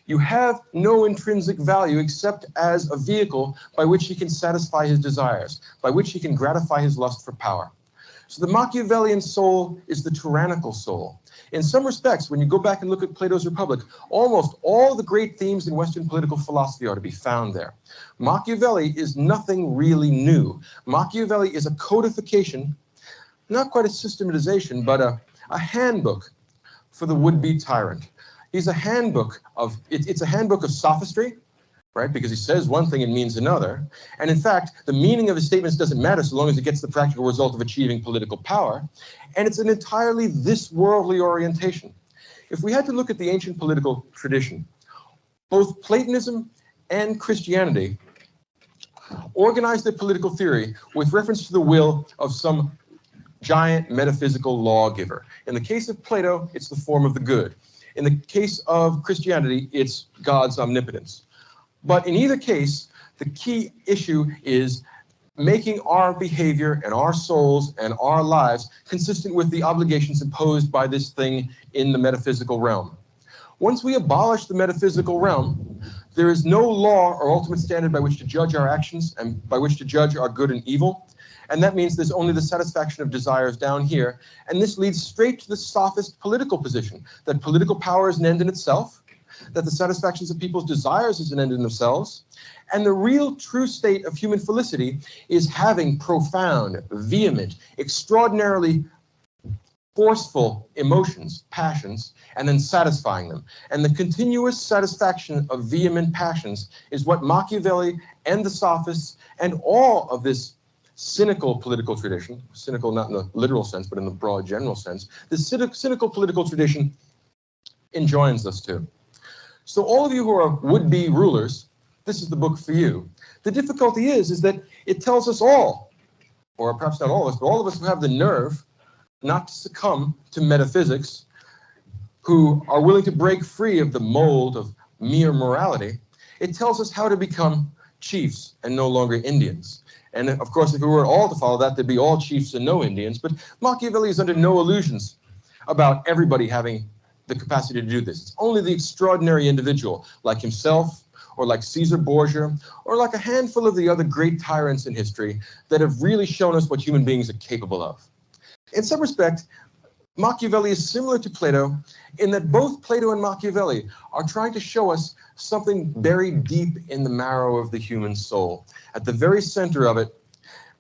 You have no intrinsic value except as a vehicle by which he can satisfy his desires, by which he can gratify his lust for power. So the Machiavellian soul is the tyrannical soul. In some respects, when you go back and look at Plato's Republic, almost all the great themes in Western political philosophy are to be found there. Machiavelli is nothing really new. Machiavelli is a codification, not quite a systematization, but a handbook for the would-be tyrant. He's a handbook of, it's a handbook of sophistry, right? Because he says one thing and means another. And in fact, the meaning of his statements doesn't matter so long as it gets the practical result of achieving political power. And it's an entirely this worldly orientation. If we had to look at the ancient political tradition, both Platonism and Christianity organized their political theory with reference to the will of some giant metaphysical lawgiver. In the case of Plato, it's the form of the good. In the case of Christianity, it's God's omnipotence. But in either case, the key issue is making our behavior and our souls and our lives consistent with the obligations imposed by this thing in the metaphysical realm. Once we abolish the metaphysical realm, there is no law or ultimate standard by which to judge our actions and by which to judge our good and evil. And that means there's only the satisfaction of desires down here. And this leads straight to the sophist political position, that political power is an end in itself, that the satisfactions of people's desires is an end in themselves, and the real true state of human felicity is having profound, vehement, extraordinarily forceful emotions, passions, and then satisfying them. And the continuous satisfaction of vehement passions is what Machiavelli and the sophists and all of this cynical political tradition, cynical not in the literal sense, but in the broad general sense, this cynical political tradition enjoins us to. So all of you who are would-be rulers, this is the book for you. The difficulty is that it tells us all, or perhaps not all of us, but all of us who have the nerve not to succumb to metaphysics, who are willing to break free of the mold of mere morality, it tells us how to become chiefs and no longer Indians. And of course, if we were all to follow that, there'd be all chiefs and no Indians. But Machiavelli is under no illusions about everybody having the capacity to do this. It's only the extraordinary individual, like himself, or like Caesar Borgia, or like a handful of the other great tyrants in history that have really shown us what human beings are capable of. In some respect, Machiavelli is similar to Plato in that both Plato and Machiavelli are trying to show us something buried deep in the marrow of the human soul. At the very center of it,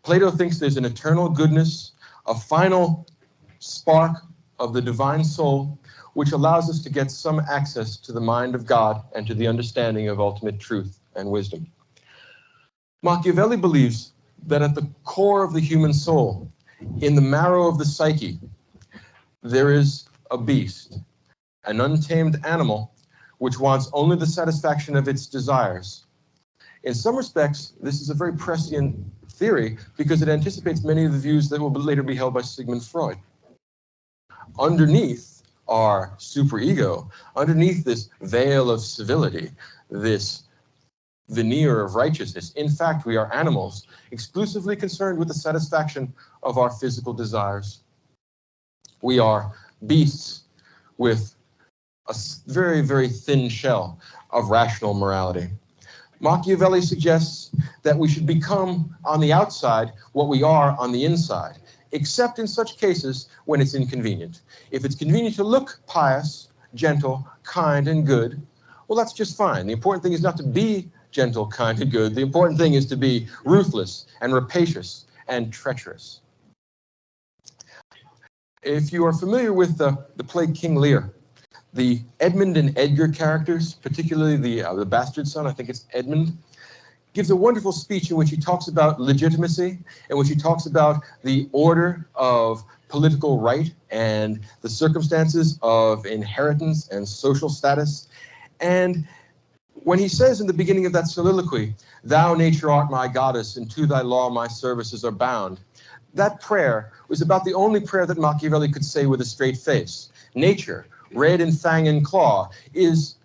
Plato thinks there's an eternal goodness, a final spark of the divine soul, which allows us to get some access to the mind of God and to the understanding of ultimate truth and wisdom. Machiavelli believes that at the core of the human soul, in the marrow of the psyche, there is a beast, an untamed animal, which wants only the satisfaction of its desires. In some respects, this is a very prescient theory because it anticipates many of the views that will later be held by Sigmund Freud. Underneath our superego, underneath this veil of civility, this veneer of righteousness, in fact, we are animals exclusively concerned with the satisfaction of our physical desires. We are beasts with a very, very thin shell of rational morality. Machiavelli suggests that we should become on the outside what we are on the inside, except in such cases when it's inconvenient. If it's convenient to look pious, gentle, kind, and good, well, that's just fine. The important thing is not to be gentle, kind, and good. The important thing is to be ruthless and rapacious and treacherous. If you are familiar with the play King Lear, the Edmund and Edgar characters, particularly the bastard son, I think it's Edmund, gives a wonderful speech in which he talks about legitimacy, in which he talks about the order of political right and the circumstances of inheritance and social status. And when he says in the beginning of that soliloquy, "Thou, nature, art my goddess, and to thy law my services are bound," that prayer was about the only prayer that Machiavelli could say with a straight face. Nature, red in fang and claw, is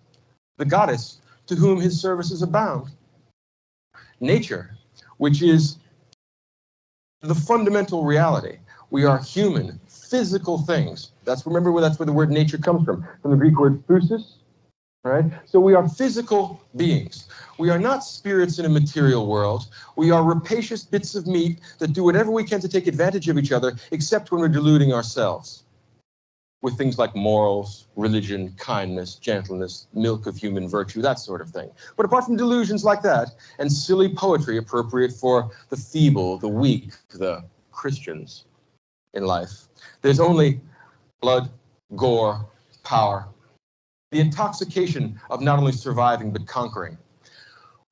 the goddess to whom his services are bound. nature, which is the fundamental reality. We are human, physical things. Remember that's where the word nature comes from the Greek word physis, right? So we are physical beings. We are not spirits in a material world. We are rapacious bits of meat that do whatever we can to take advantage of each other, except when we're deluding ourselves with things like morals, religion, kindness, gentleness, milk of human virtue, that sort of thing. But apart from delusions like that, and silly poetry appropriate for the feeble, the weak, the Christians in life, there's only blood, gore, power, the intoxication of not only surviving but conquering.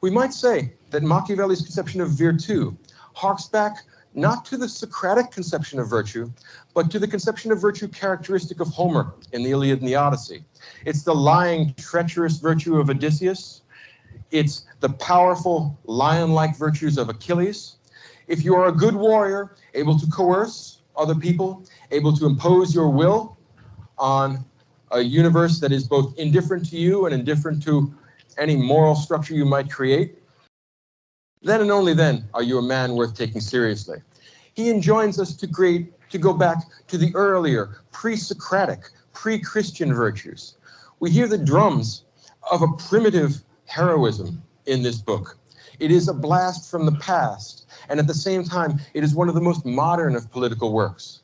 We might say that Machiavelli's conception of virtù harks back not to the Socratic conception of virtue, but to the conception of virtue characteristic of Homer in the Iliad and the Odyssey. It's the lying, treacherous virtue of Odysseus. It's the powerful, lion-like virtues of Achilles. If you are a good warrior, able to coerce other people, able to impose your will on a universe that is both indifferent to you and indifferent to any moral structure you might create, then and only then are you a man worth taking seriously. He enjoins us to go back to the earlier, pre-Socratic, pre-Christian virtues. We hear the drums of a primitive heroism in this book. It is a blast from the past, and at the same time, it is one of the most modern of political works.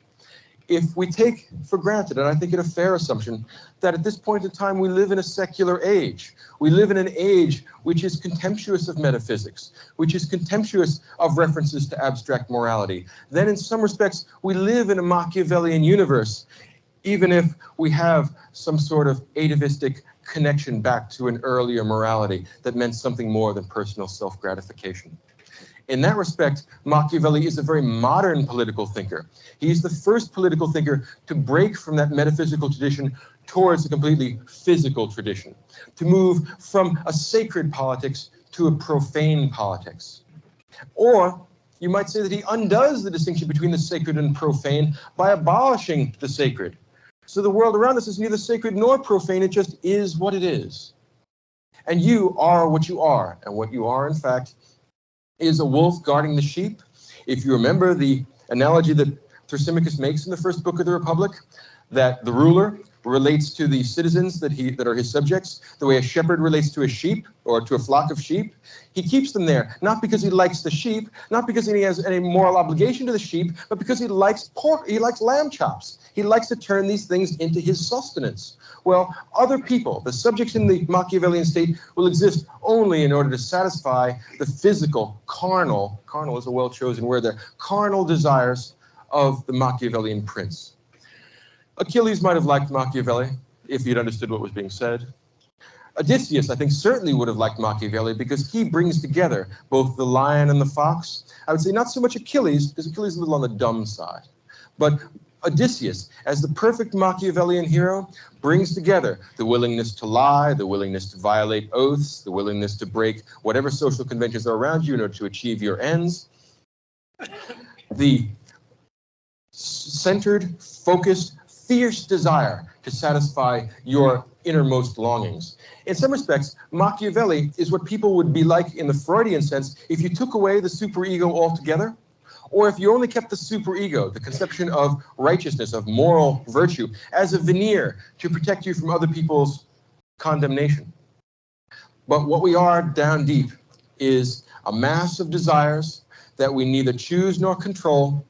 If we take for granted, and I think it a fair assumption, that at this point in time we live in a secular age. We live in an age which is contemptuous of metaphysics, which is contemptuous of references to abstract morality. Then in some respects, we live in a Machiavellian universe, even if we have some sort of atavistic connection back to an earlier morality that meant something more than personal self-gratification. In that respect, Machiavelli is a very modern political thinker. He's the first political thinker to break from that metaphysical tradition towards a completely physical tradition, to move from a sacred politics to a profane politics. Or you might say that he undoes the distinction between the sacred and profane by abolishing the sacred. So the world around us is neither sacred nor profane, it just is what it is. And you are what you are, and what you are, in fact, is a wolf guarding the sheep. If you remember the analogy that Thrasymachus makes in the first book of the Republic, that the ruler relates to the citizens that are his subjects, the way a shepherd relates to a sheep or to a flock of sheep. He keeps them there, not because he likes the sheep, not because he has any moral obligation to the sheep, but because he likes pork, he likes lamb chops. He likes to turn these things into his sustenance. Well, other people, the subjects in the Machiavellian state, will exist only in order to satisfy the physical, carnal is a well-chosen word there, carnal desires of the Machiavellian prince. Achilles might have liked Machiavelli if he'd understood what was being said. Odysseus, I think, certainly would have liked Machiavelli because he brings together both the lion and the fox. I would say not so much Achilles, because Achilles is a little on the dumb side, but Odysseus, as the perfect Machiavellian hero, brings together the willingness to lie, the willingness to violate oaths, the willingness to break whatever social conventions are around you in order to achieve your ends. The centered, focused, fierce desire to satisfy your innermost longings. In some respects, Machiavelli is what people would be like in the Freudian sense if you took away the superego altogether, or if you only kept the superego, the conception of righteousness, of moral virtue, as a veneer to protect you from other people's condemnation. But what we are down deep is a mass of desires that we neither choose nor control,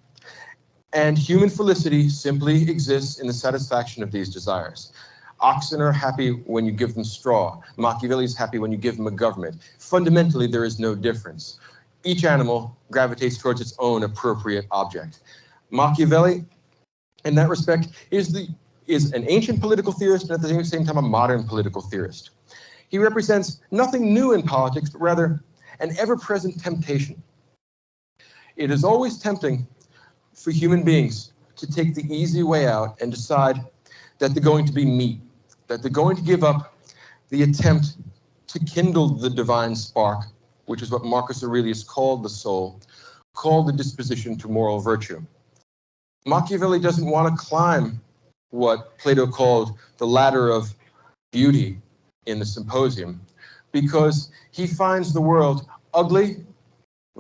and human felicity simply exists in the satisfaction of these desires. Oxen are happy when you give them straw. Machiavelli is happy when you give them a government. Fundamentally, there is no difference. Each animal gravitates towards its own appropriate object. Machiavelli, in that respect, is an ancient political theorist and at the same time a modern political theorist. He represents nothing new in politics, but rather an ever-present temptation. It is always tempting for human beings to take the easy way out and decide that they're going to be meek, that they're going to give up the attempt to kindle the divine spark, which is what Marcus Aurelius called the soul, called the disposition to moral virtue. Machiavelli doesn't want to climb what Plato called the ladder of beauty in the Symposium, because he finds the world ugly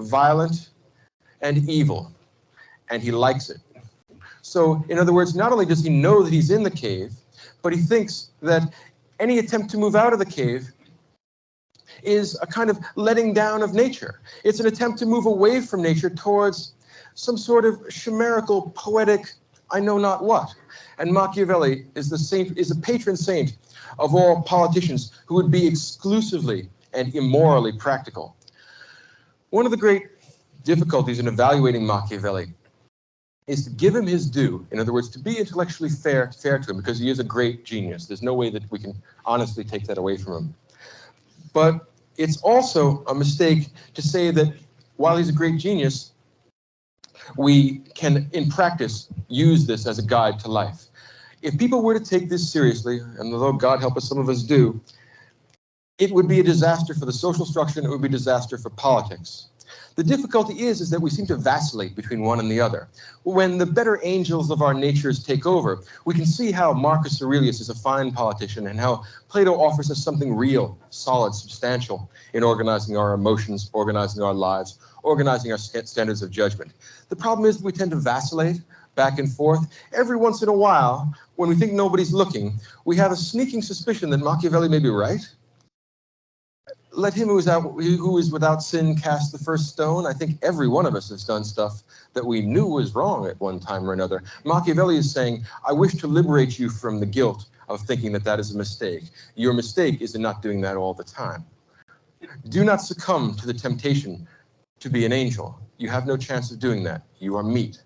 violent, and evil, and he likes it. So, in other words, not only does he know that he's in the cave, but he thinks that any attempt to move out of the cave is a kind of letting down of nature. It's an attempt to move away from nature towards some sort of chimerical, poetic, I know not what. And Machiavelli is a patron saint of all politicians who would be exclusively and immorally practical. One of the great difficulties in evaluating Machiavelli is to give him his due. In other words, to be intellectually fair to him, because he is a great genius. There's no way that we can honestly take that away from him. But it's also a mistake to say that while he's a great genius, we can, in practice, use this as a guide to life. If people were to take this seriously, and although God help us, some of us do, it would be a disaster for the social structure and it would be a disaster for politics. The difficulty is that we seem to vacillate between one and the other. When the better angels of our natures take over, we can see how Marcus Aurelius is a fine politician and how Plato offers us something real, solid, substantial in organizing our emotions, organizing our lives, organizing our standards of judgment. The problem is that we tend to vacillate back and forth. Every once in a while, when we think nobody's looking, we have a sneaking suspicion that Machiavelli may be right. Let him who is without sin cast the first stone. I think every one of us has done stuff that we knew was wrong at one time or another. Machiavelli is saying, I wish to liberate you from the guilt of thinking that that is a mistake. Your mistake is in not doing that all the time. Do not succumb to the temptation to be an angel. You have no chance of doing that. You are meat.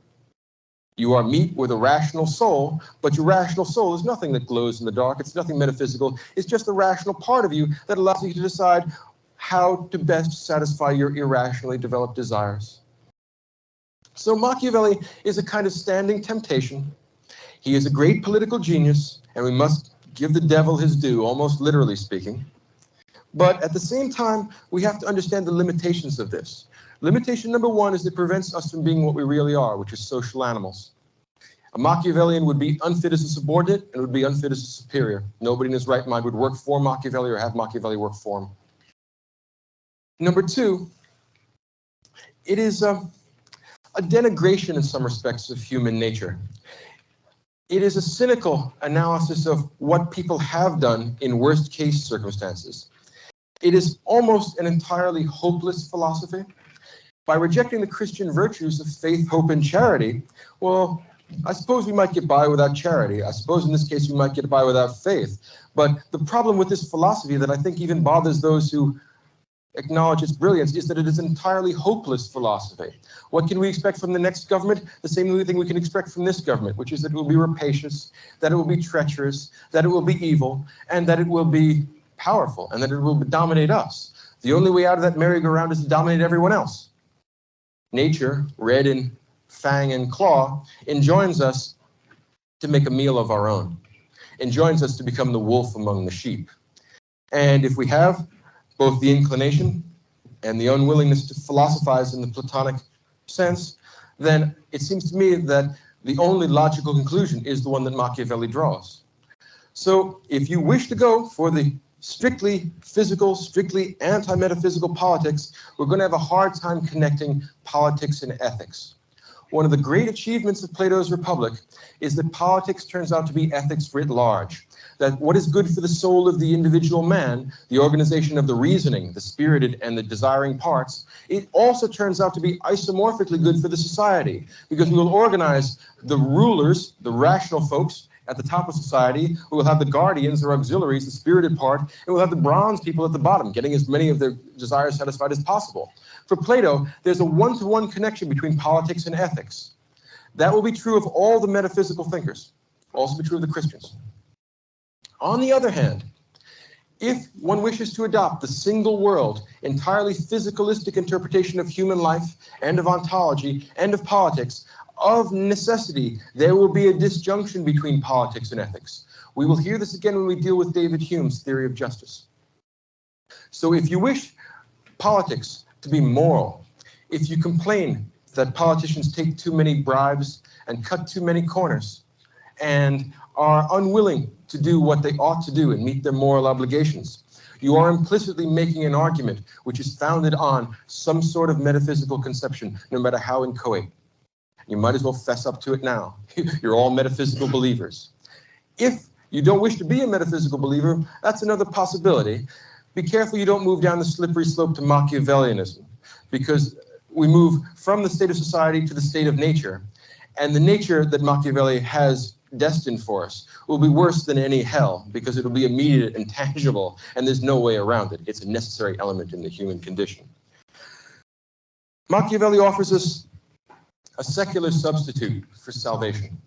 You are meat with a rational soul, but your rational soul is nothing that glows in the dark. It's nothing metaphysical. It's just the rational part of you that allows you to decide how to best satisfy your irrationally developed desires. So Machiavelli is a kind of standing temptation. He is a great political genius, and we must give the devil his due, almost literally speaking. But at the same time, we have to understand the limitations of this. Limitation number one is it prevents us from being what we really are, which is social animals. A Machiavellian would be unfit as a subordinate and would be unfit as a superior. Nobody in his right mind would work for Machiavelli or have Machiavelli work for him. Number two, it is a denigration in some respects of human nature. It is a cynical analysis of what people have done in worst case circumstances. It is almost an entirely hopeless philosophy. By rejecting the Christian virtues of faith, hope, and charity, well, I suppose we might get by without charity. I suppose in this case we might get by without faith. But the problem with this philosophy that I think even bothers those who acknowledge its brilliance is that it is an entirely hopeless philosophy. What can we expect from the next government? The same thing we can expect from this government, which is that it will be rapacious, that it will be treacherous, that it will be evil, and that it will be powerful, and that it will dominate us. The only way out of that merry-go-round is to dominate everyone else. Nature, red in fang and claw, enjoins us to make a meal of our own, enjoins us to become the wolf among the sheep. And if we have both the inclination and the unwillingness to philosophize in the Platonic sense, then it seems to me that the only logical conclusion is the one that Machiavelli draws. So if you wish to go for the strictly physical, strictly anti-metaphysical politics, we're going to have a hard time connecting politics and ethics. One of the great achievements of Plato's Republic is that politics turns out to be ethics writ large. That what is good for the soul of the individual man, the organization of the reasoning, the spirited and the desiring parts, it also turns out to be isomorphically good for the society, because we will organize the rulers, the rational folks, at the top of society. We will have the guardians or auxiliaries, the spirited part, and we'll have the bronze people at the bottom, getting as many of their desires satisfied as possible. For Plato, there's a one-to-one connection between politics and ethics. That will be true of all the metaphysical thinkers, also be true of the Christians. On the other hand, if one wishes to adopt the single world, entirely physicalistic interpretation of human life and of ontology and of politics, of necessity, there will be a disjunction between politics and ethics. We will hear this again when we deal with David Hume's theory of justice. So if you wish politics to be moral, if you complain that politicians take too many bribes and cut too many corners and are unwilling to do what they ought to do and meet their moral obligations, you are implicitly making an argument which is founded on some sort of metaphysical conception, no matter how inchoate. You might as well fess up to it now. You're all metaphysical believers. If you don't wish to be a metaphysical believer, that's another possibility. Be careful you don't move down the slippery slope to Machiavellianism, because we move from the state of society to the state of nature, and the nature that Machiavelli has destined for us will be worse than any hell, because it will be immediate and tangible, and there's no way around it. It's a necessary element in the human condition. Machiavelli offers us a secular substitute for salvation.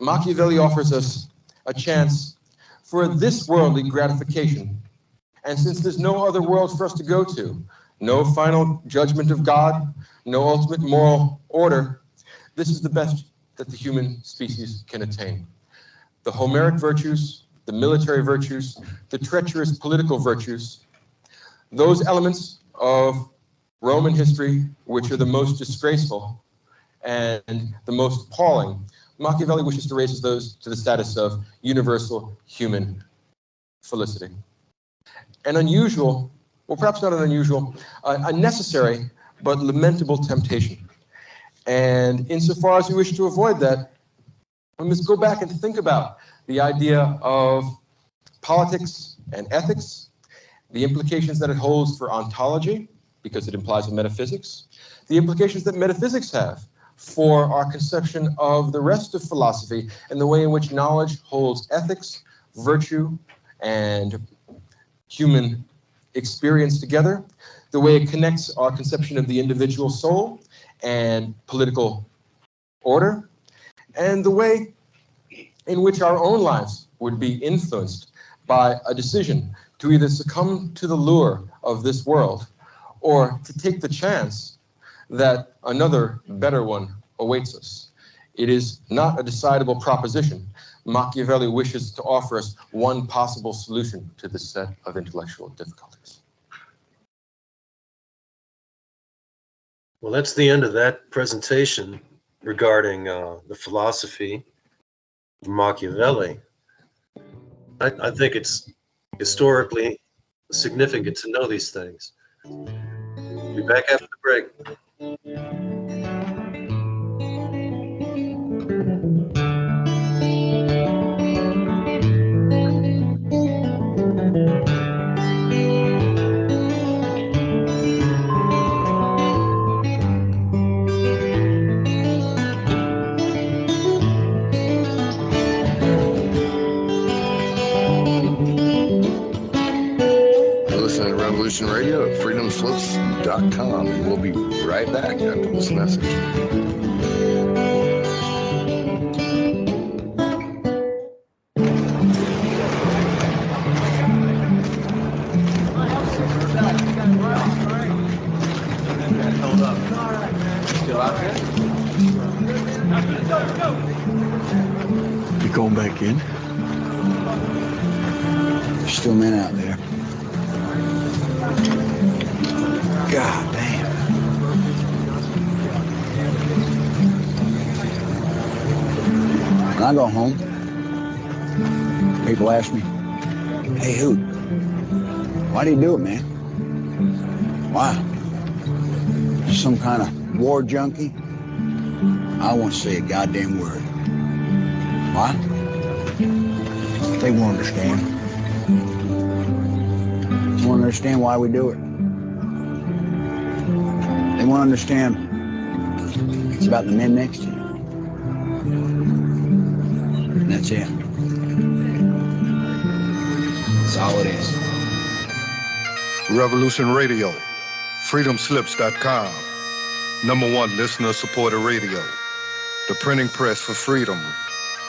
Machiavelli offers us a chance for this worldly gratification. And since there's no other world for us to go to, no final judgment of God, no ultimate moral order, this is the best that the human species can attain. The Homeric virtues, the military virtues, the treacherous political virtues, those elements of Roman history which are the most disgraceful and the most appalling, Machiavelli wishes to raise those to the status of universal human felicity. An unusual, well, perhaps not an unusual, a necessary but lamentable temptation. And insofar as we wish to avoid that, we must go back and think about the idea of politics and ethics, the implications that it holds for ontology, because it implies a metaphysics, the implications that metaphysics have for our conception of the rest of philosophy and the way in which knowledge holds ethics, virtue, and human experience together, the way it connects our conception of the individual soul and political order, and the way in which our own lives would be influenced by a decision to either succumb to the lure of this world or to take the chance that another better one awaits us. It is not a decidable proposition. Machiavelli wishes to offer us one possible solution to this set of intellectual difficulties.
Well, that's the end of that presentation regarding the philosophy of Machiavelli. I think it's historically significant to know these things. Be back after the break.
Revolution Radio at freedomslips.com, and we'll be right back after this message.
Still out there? You going back in? There's still men out there. God damn. When I go home, people ask me, hey, Hoot, why do you do it, man? Why? Some kind of war junkie? I won't say a goddamn word. Why? They won't understand. They won't understand why we do it. They won't understand it's about the men next to you. And that's it. That's all it is.
Revolution Radio, freedomslips.com, #1 listener-supported radio, the printing press for freedom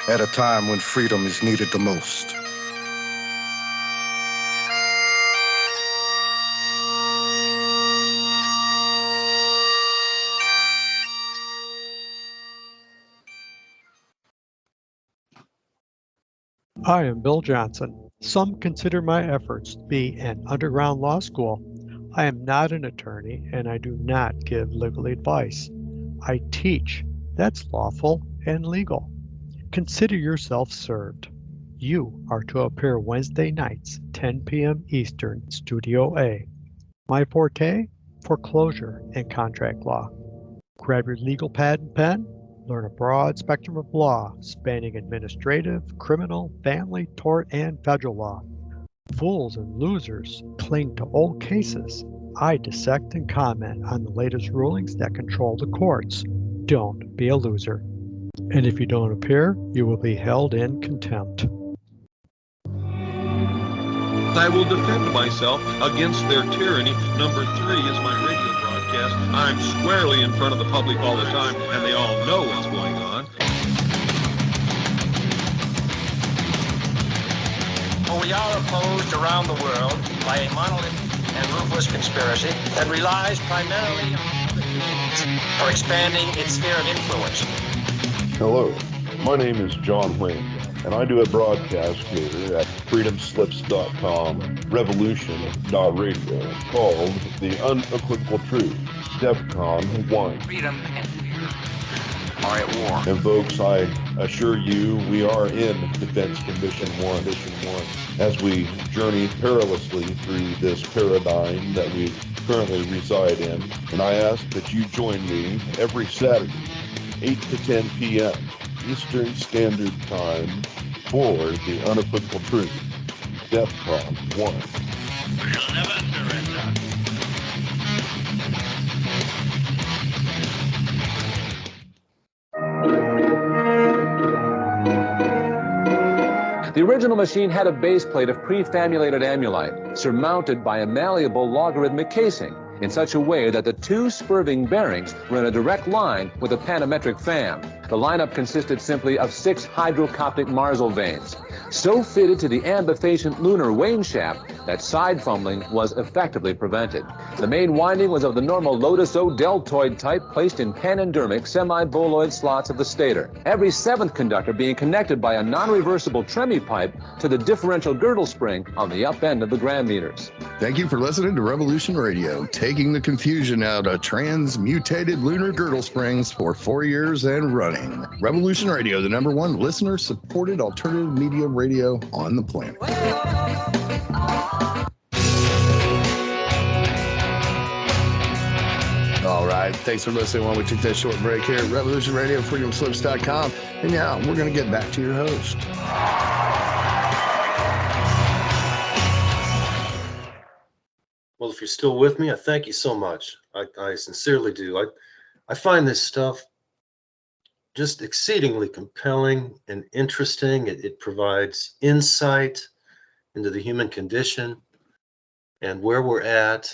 at a time when freedom is needed the most.
I am Bill Johnson. Some consider my efforts to be an underground law school. I am not an attorney, and I do not give legal advice. I teach. That's lawful and legal. Consider yourself served. You are to appear Wednesday nights, 10 p.m. Eastern, Studio A. My forte? Foreclosure and contract law. Grab your legal pad and pen. Learn a broad spectrum of law spanning administrative, criminal, family, tort, and federal law. Fools and losers cling to old cases. I dissect and comment on the latest rulings that control the courts. Don't be a loser. And if you don't appear, you will be held in contempt.
I will defend myself against their tyranny. Number 3 is my radio broadcast. I'm squarely in front of the public all the time, and they all know what's going on.
For we are opposed around the world by a monolithic and ruthless conspiracy that relies primarily on the means for expanding its sphere of influence.
Hello, my name is John Wayne, and I do a broadcast here at freedomslips.com, Revolution.radio, called The Unequivocal Truth, DEFCON 1.
Freedom and fear are at war.
And folks, I assure you, we are in Defense Condition 1, as we journey perilously through this paradigm that we currently reside in. And I ask that you join me every Saturday, 8 to 10 p.m. Eastern Standard Time for The Unequivocal Truth, DEFCON 1.
We'll never surrender.
The original machine had a base plate of prefamulated amulite, surmounted by a malleable logarithmic casing, in such a way that the two spurving bearings were in a direct line with a panometric fan. The lineup consisted simply of 6 hydrocoptic Marsal vanes, so fitted to the ambifacient lunar wane shaft that side fumbling was effectively prevented. The main winding was of the normal Lotus O deltoid type, placed in panendermic semi-boloid slots of the stator, every 7th conductor being connected by a non-reversible Tremi pipe to the differential girdle spring on the up end of the gram meters.
Thank you for listening to Revolution Radio, taking the confusion out of transmutated lunar girdle springs for 4 years and running. Revolution Radio, the #1 listener-supported alternative media radio on the planet. All right, thanks for listening while we took that short break here at Revolution Radio, freedomslips.com. And now we're going to get back to your host.
Well, if you're still with me, I thank you so much. I sincerely do. I find this stuff just exceedingly compelling and interesting. It provides insight into the human condition and where we're at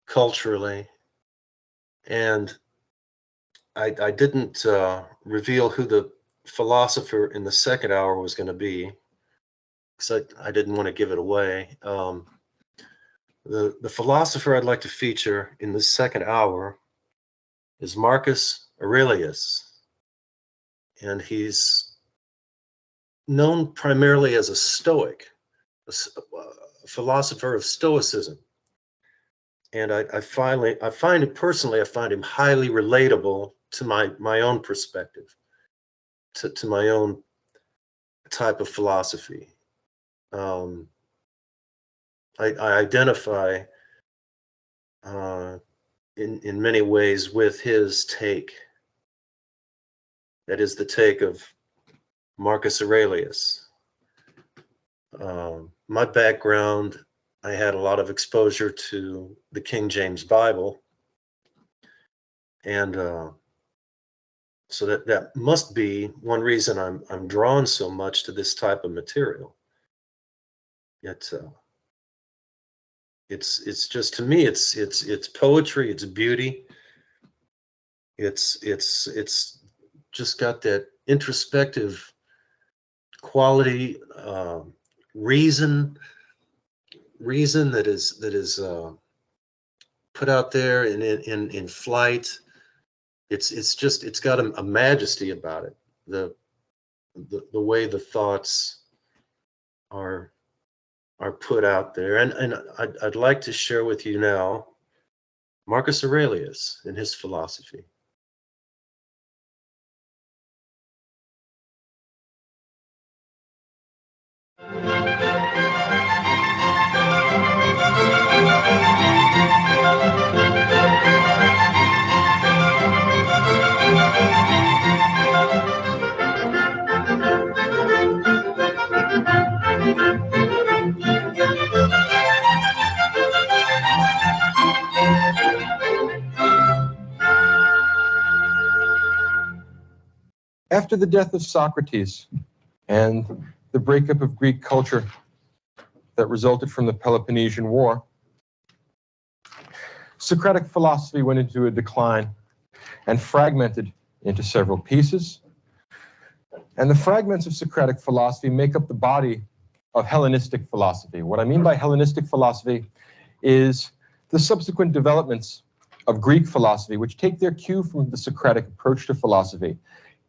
culturally. And I didn't reveal who the philosopher in the second hour was going to be, because I didn't want to give it away. The philosopher I'd like to feature in the second hour is Marcus Aurelius, and he's known primarily as a Stoic, a philosopher of Stoicism. And I find him personally, I find him highly relatable to my own perspective, to my own type of philosophy. I identify in many ways with his take. That is the take of Marcus Aurelius. My background, I had a lot of exposure to the King James Bible. And so that must be one reason I'm drawn so much to this type of material. It's just, to me, it's poetry, it's beauty. It's just got that introspective quality, reason that is put out there in flight. It's got a majesty about it. The way the thoughts are put out there, and I'd like to share with you now Marcus Aurelius and his philosophy.
After the death of Socrates and the breakup of Greek culture that resulted from the Peloponnesian War, Socratic philosophy went into a decline and fragmented into several pieces. And the fragments of Socratic philosophy make up the body of Hellenistic philosophy. What I mean by Hellenistic philosophy is the subsequent developments of Greek philosophy, which take their cue from the Socratic approach to philosophy,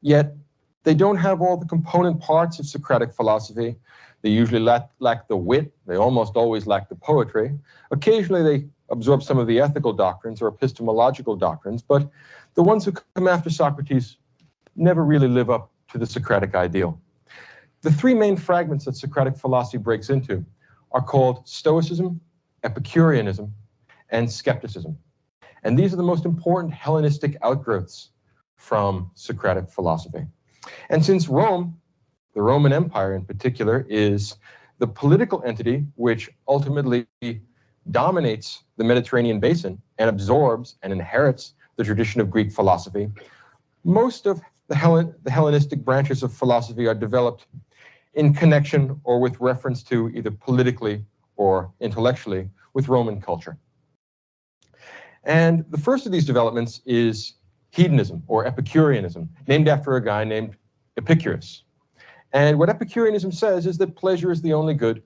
yet they don't have all the component parts of Socratic philosophy. They usually lack the wit. They almost always lack the poetry. Occasionally they absorb some of the ethical doctrines or epistemological doctrines, but the ones who come after Socrates never really live up to the Socratic ideal. The three main fragments that Socratic philosophy breaks into are called Stoicism, Epicureanism, and skepticism. And these are the most important Hellenistic outgrowths from Socratic philosophy. And since Rome, the Roman Empire in particular, is the political entity which ultimately dominates the Mediterranean basin and absorbs and inherits the tradition of Greek philosophy, most of the Hellenistic branches of philosophy are developed in connection or with reference to either politically or intellectually with Roman culture. And the first of these developments is hedonism or Epicureanism, named after a guy named Epicurus. And what Epicureanism says is that pleasure is the only good,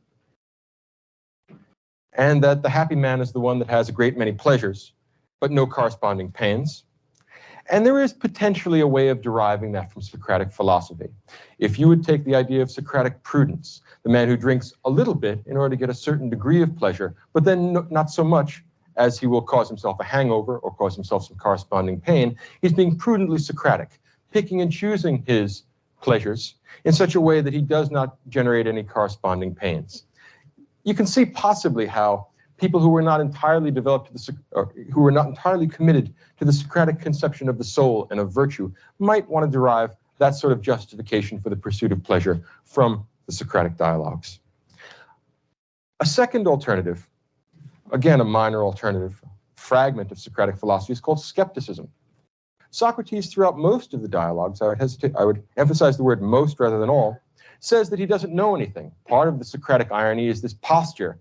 and that the happy man is the one that has a great many pleasures, but no corresponding pains. And there is potentially a way of deriving that from Socratic philosophy. If you would take the idea of Socratic prudence, the man who drinks a little bit in order to get a certain degree of pleasure, but then not so much as he will cause himself a hangover or cause himself some corresponding pain, he's being prudently Socratic, picking and choosing his pleasures in such a way that he does not generate any corresponding pains. You can see possibly how people who were not entirely developed, who were not entirely committed to the Socratic conception of the soul and of virtue, might want to derive that sort of justification for the pursuit of pleasure from the Socratic dialogues. A second alternative, again a minor alternative, fragment of Socratic philosophy is called skepticism. Socrates, throughout most of the dialogues, I would emphasize the word most rather than all, says that he doesn't know anything. Part of the Socratic irony is this posture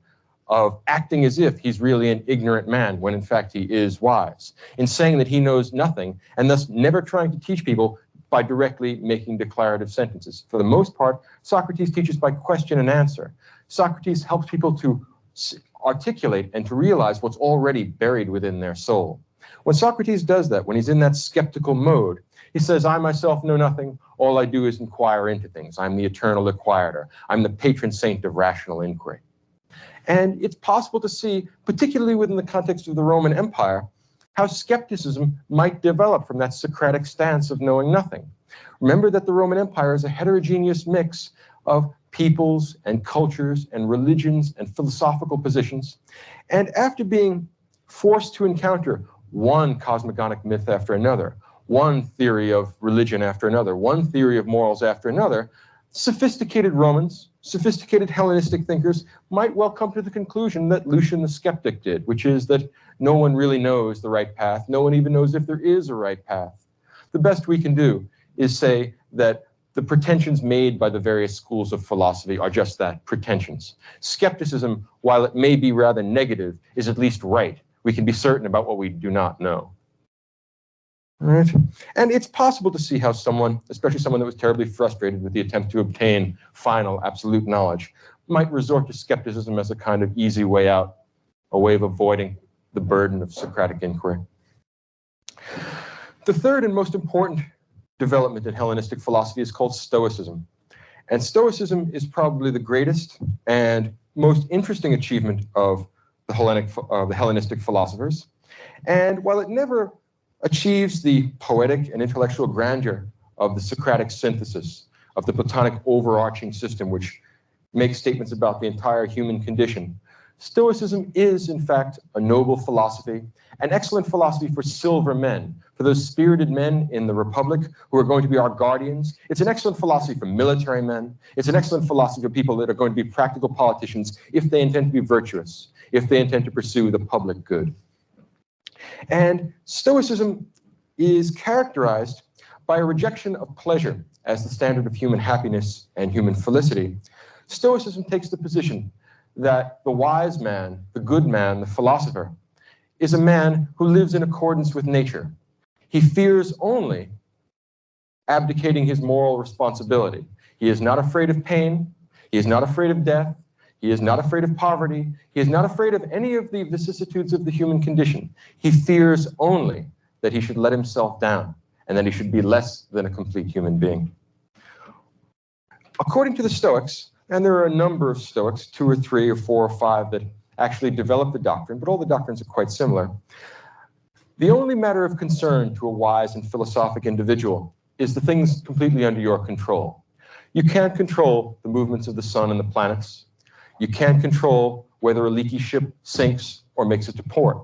of acting as if he's really an ignorant man when in fact he is wise, in saying that he knows nothing and thus never trying to teach people by directly making declarative sentences. For the most part, Socrates teaches by question and answer. Socrates helps people to articulate and to realize what's already buried within their soul. When Socrates does that, when he's in that skeptical mode, he says, I myself know nothing. All I do is inquire into things. I'm the eternal inquirer. I'm the patron saint of rational inquiry. And it's possible to see, particularly within the context of the Roman Empire, how skepticism might develop from that Socratic stance of knowing nothing. Remember that the Roman Empire is a heterogeneous mix of peoples and cultures and religions and philosophical positions. And after being forced to encounter one cosmogonic myth after another, one theory of religion after another, one theory of morals after another, sophisticated Romans, sophisticated Hellenistic thinkers might well come to the conclusion that Lucian the Skeptic did, which is that no one really knows the right path. No one even knows if there is a right path. The best we can do is say that the pretensions made by the various schools of philosophy are just that, pretensions. Skepticism, while it may be rather negative, is at least right. We can be certain about what we do not know. All right. And it's possible to see how someone, especially someone that was terribly frustrated with the attempt to obtain final absolute knowledge, might resort to skepticism as a kind of easy way out, a way of avoiding the burden of Socratic inquiry. The third and most important development in Hellenistic philosophy is called Stoicism. And Stoicism is probably the greatest and most interesting achievement of the Hellenistic philosophers. And while it never achieves the poetic and intellectual grandeur of the Socratic synthesis, of the Platonic overarching system which makes statements about the entire human condition, Stoicism is, in fact, a noble philosophy, an excellent philosophy for silver men, for those spirited men in the Republic who are going to be our guardians. It's an excellent philosophy for military men. It's an excellent philosophy for people that are going to be practical politicians if they intend to be virtuous, if they intend to pursue the public good. And Stoicism is characterized by a rejection of pleasure as the standard of human happiness and human felicity, Stoicism takes the position that the wise man, the good man, the philosopher, is a man who lives in accordance with nature. He fears only abdicating his moral responsibility. He is not afraid of pain. He is not afraid of death. He is not afraid of poverty. He is not afraid of any of the vicissitudes of the human condition. He fears only that he should let himself down and that he should be less than a complete human being. According to the Stoics, and there are a number of Stoics, 2 or 3 or 4 or 5 that actually develop the doctrine, but all the doctrines are quite similar. The only matter of concern to a wise and philosophic individual is the things completely under your control. You can't control the movements of the sun and the planets. You can't control whether a leaky ship sinks or makes it to port.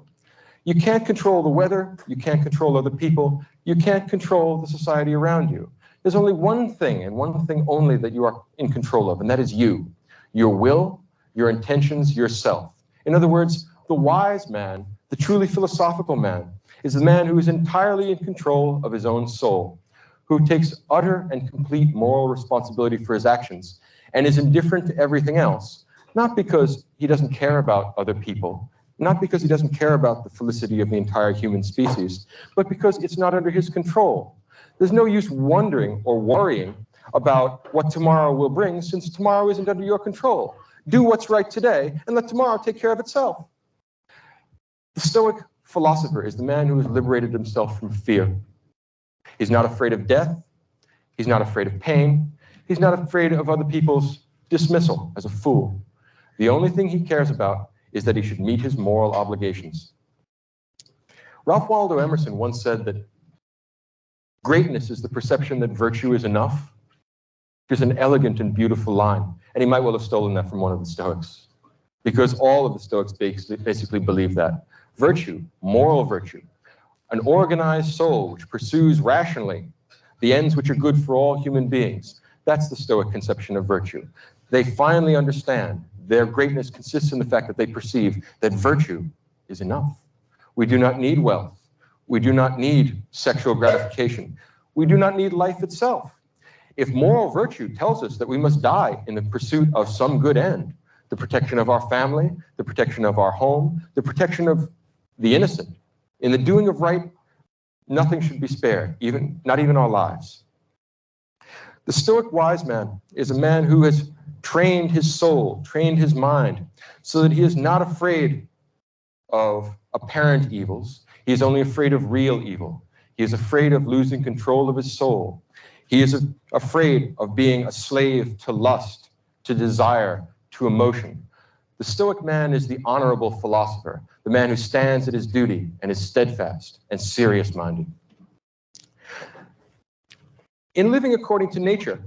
You can't control the weather. You can't control other people. You can't control the society around you. There's only one thing and one thing only that you are in control of, and that is you, your will, your intentions, yourself. In other words, the wise man, the truly philosophical man, is the man who is entirely in control of his own soul, who takes utter and complete moral responsibility for his actions and is indifferent to everything else, not because he doesn't care about other people, not because he doesn't care about the felicity of the entire human species, but because it's not under his control. There's no use wondering or worrying about what tomorrow will bring, since tomorrow isn't under your control. Do what's right today and let tomorrow take care of itself. The Stoic philosopher is the man who has liberated himself from fear. He's not afraid of death. He's not afraid of pain. He's not afraid of other people's dismissal as a fool. The only thing he cares about is that he should meet his moral obligations. Ralph Waldo Emerson once said that greatness is the perception that virtue is enough. It's an elegant and beautiful line, and he might well have stolen that from one of the Stoics, because all of the Stoics basically believe that. Virtue, moral virtue, an organized soul which pursues rationally the ends which are good for all human beings. That's the Stoic conception of virtue. They finally understand their greatness consists in the fact that they perceive that virtue is enough. We do not need wealth. We do not need sexual gratification. We do not need life itself. If moral virtue tells us that we must die in the pursuit of some good end, the protection of our family, the protection of our home, the protection of the innocent, in the doing of right, nothing should be spared, not even our lives. The Stoic wise man is a man who has trained his soul, trained his mind, so that he is not afraid of apparent evils. He is only afraid of real evil. He is afraid of losing control of his soul. He is afraid of being a slave to lust, to desire, to emotion. The Stoic man is the honorable philosopher, the man who stands at his duty and is steadfast and serious-minded. In living according to nature,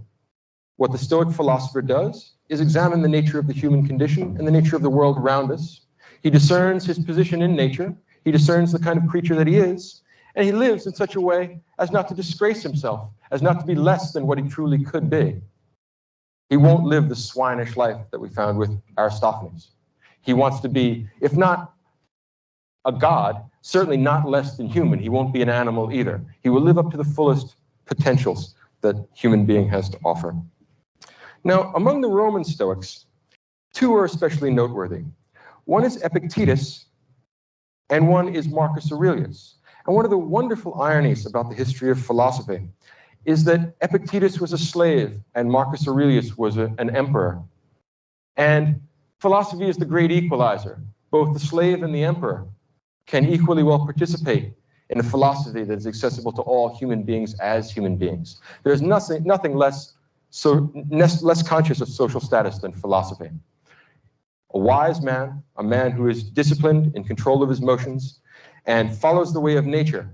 what the Stoic philosopher does is examine the nature of the human condition and the nature of the world around us. He discerns his position in nature. He discerns the kind of creature that he is, and he lives in such a way as not to disgrace himself, as not to be less than what he truly could be. He won't live the swinish life that we found with Aristophanes. He wants to be, if not a god, certainly not less than human. He won't be an animal either. He will live up to the fullest potentials that human being has to offer. Now, among the Roman Stoics, two are especially noteworthy. One is Epictetus, and one is Marcus Aurelius. And one of the wonderful ironies about the history of philosophy is that Epictetus was a slave and Marcus Aurelius was an emperor. And philosophy is the great equalizer. Both the slave and the emperor can equally well participate in a philosophy that is accessible to all human beings as human beings. There's nothing less conscious of social status than philosophy. A wise man, a man who is disciplined, in control of his emotions, and follows the way of nature,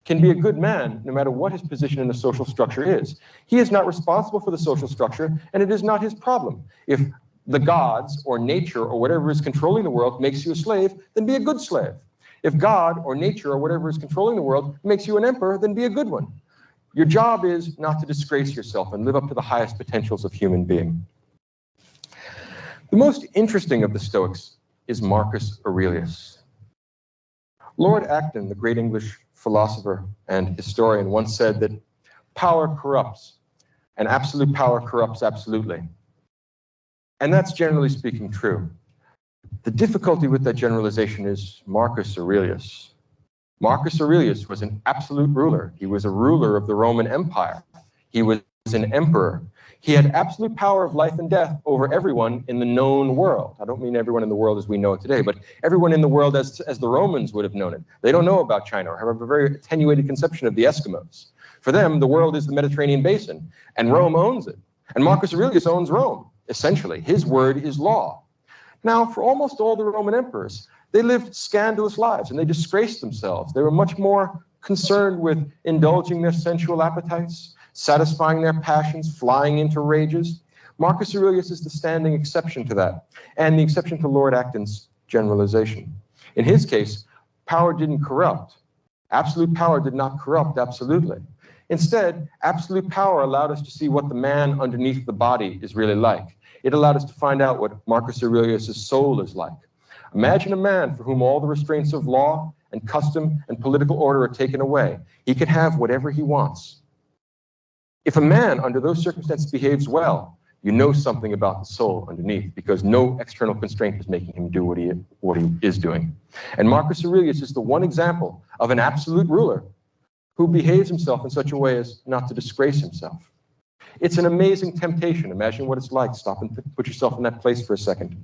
can be a good man no matter what his position in the social structure is. He is not responsible for the social structure, and it is not his problem. If the gods or nature or whatever is controlling the world makes you a slave, then be a good slave. If God or nature or whatever is controlling the world makes you an emperor, then be a good one. Your job is not to disgrace yourself and live up to the highest potentials of human being. The most interesting of the Stoics is Marcus Aurelius. Lord Acton, the great English philosopher and historian, once said that power corrupts, and absolute power corrupts absolutely. And that's generally speaking true. The difficulty with that generalization is Marcus Aurelius. Marcus Aurelius was an absolute ruler. He was a ruler of the Roman Empire. He was an emperor. He had absolute power of life and death over everyone in the known world. I don't mean everyone in the world as we know it today, but everyone in the world as the Romans would have known it. They don't know about China or have a very attenuated conception of the Eskimos. For them, the world is the Mediterranean basin, and Rome owns it. And Marcus Aurelius owns Rome, essentially. His word is law. Now, for almost all the Roman emperors, they lived scandalous lives, and they disgraced themselves. They were much more concerned with indulging their sensual appetites, satisfying their passions, flying into rages. Marcus Aurelius is the standing exception to that, and the exception to Lord Acton's generalization. In his case, power didn't corrupt. Absolute power did not corrupt absolutely. Instead, absolute power allowed us to see what the man underneath the body is really like. It allowed us to find out what Marcus Aurelius' soul is like. Imagine a man for whom all the restraints of law and custom and political order are taken away. He can have whatever he wants. If a man under those circumstances behaves well, you know something about the soul underneath, because no external constraint is making him do what he is doing. And Marcus Aurelius is the one example of an absolute ruler who behaves himself in such a way as not to disgrace himself. It's an amazing temptation. Imagine what it's like. Stop and put yourself in that place for a second.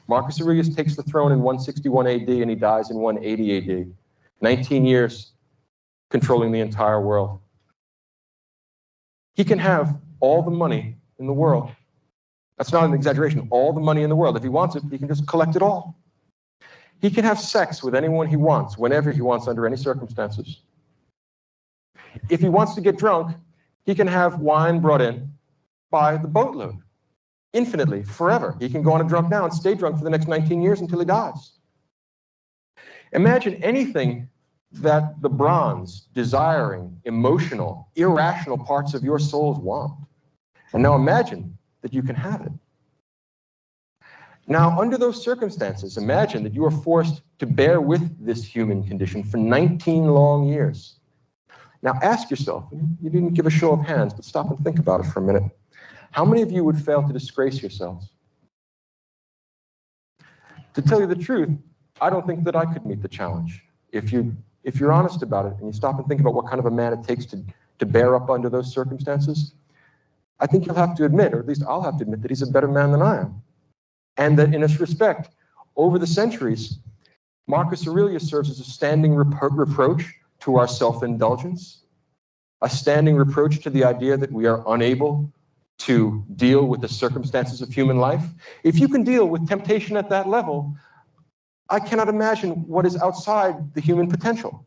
Marcus Aurelius takes the throne in 161 AD and he dies in 180 AD. 19 years controlling the entire world. He can have all the money in the world. That's not an exaggeration. All the money in the world. If he wants it, he can just collect it all. He can have sex with anyone he wants, whenever he wants, under any circumstances. If he wants to get drunk, he can have wine brought in by the boatload, infinitely, forever. He can go on a drunk now and stay drunk for the next 19 years until he dies. Imagine anything that the bronze, desiring, emotional, irrational parts of your souls want. And now imagine that you can have it. Now, under those circumstances, imagine that you are forced to bear with this human condition for 19 long years. Now ask yourself, you didn't give a show of hands, but stop and think about it for a minute. How many of you would fail to disgrace yourselves? To tell you the truth, I don't think that I could meet the challenge. If you're honest about it and you stop and think about what kind of a man it takes to bear up under those circumstances, I think you'll have to admit, or at least I'll have to admit, that he's a better man than I am. And that in this respect, over the centuries, Marcus Aurelius serves as a standing reproach to our self-indulgence, a standing reproach to the idea that we are unable to deal with the circumstances of human life. If you can deal with temptation at that level, I cannot imagine what is outside the human potential.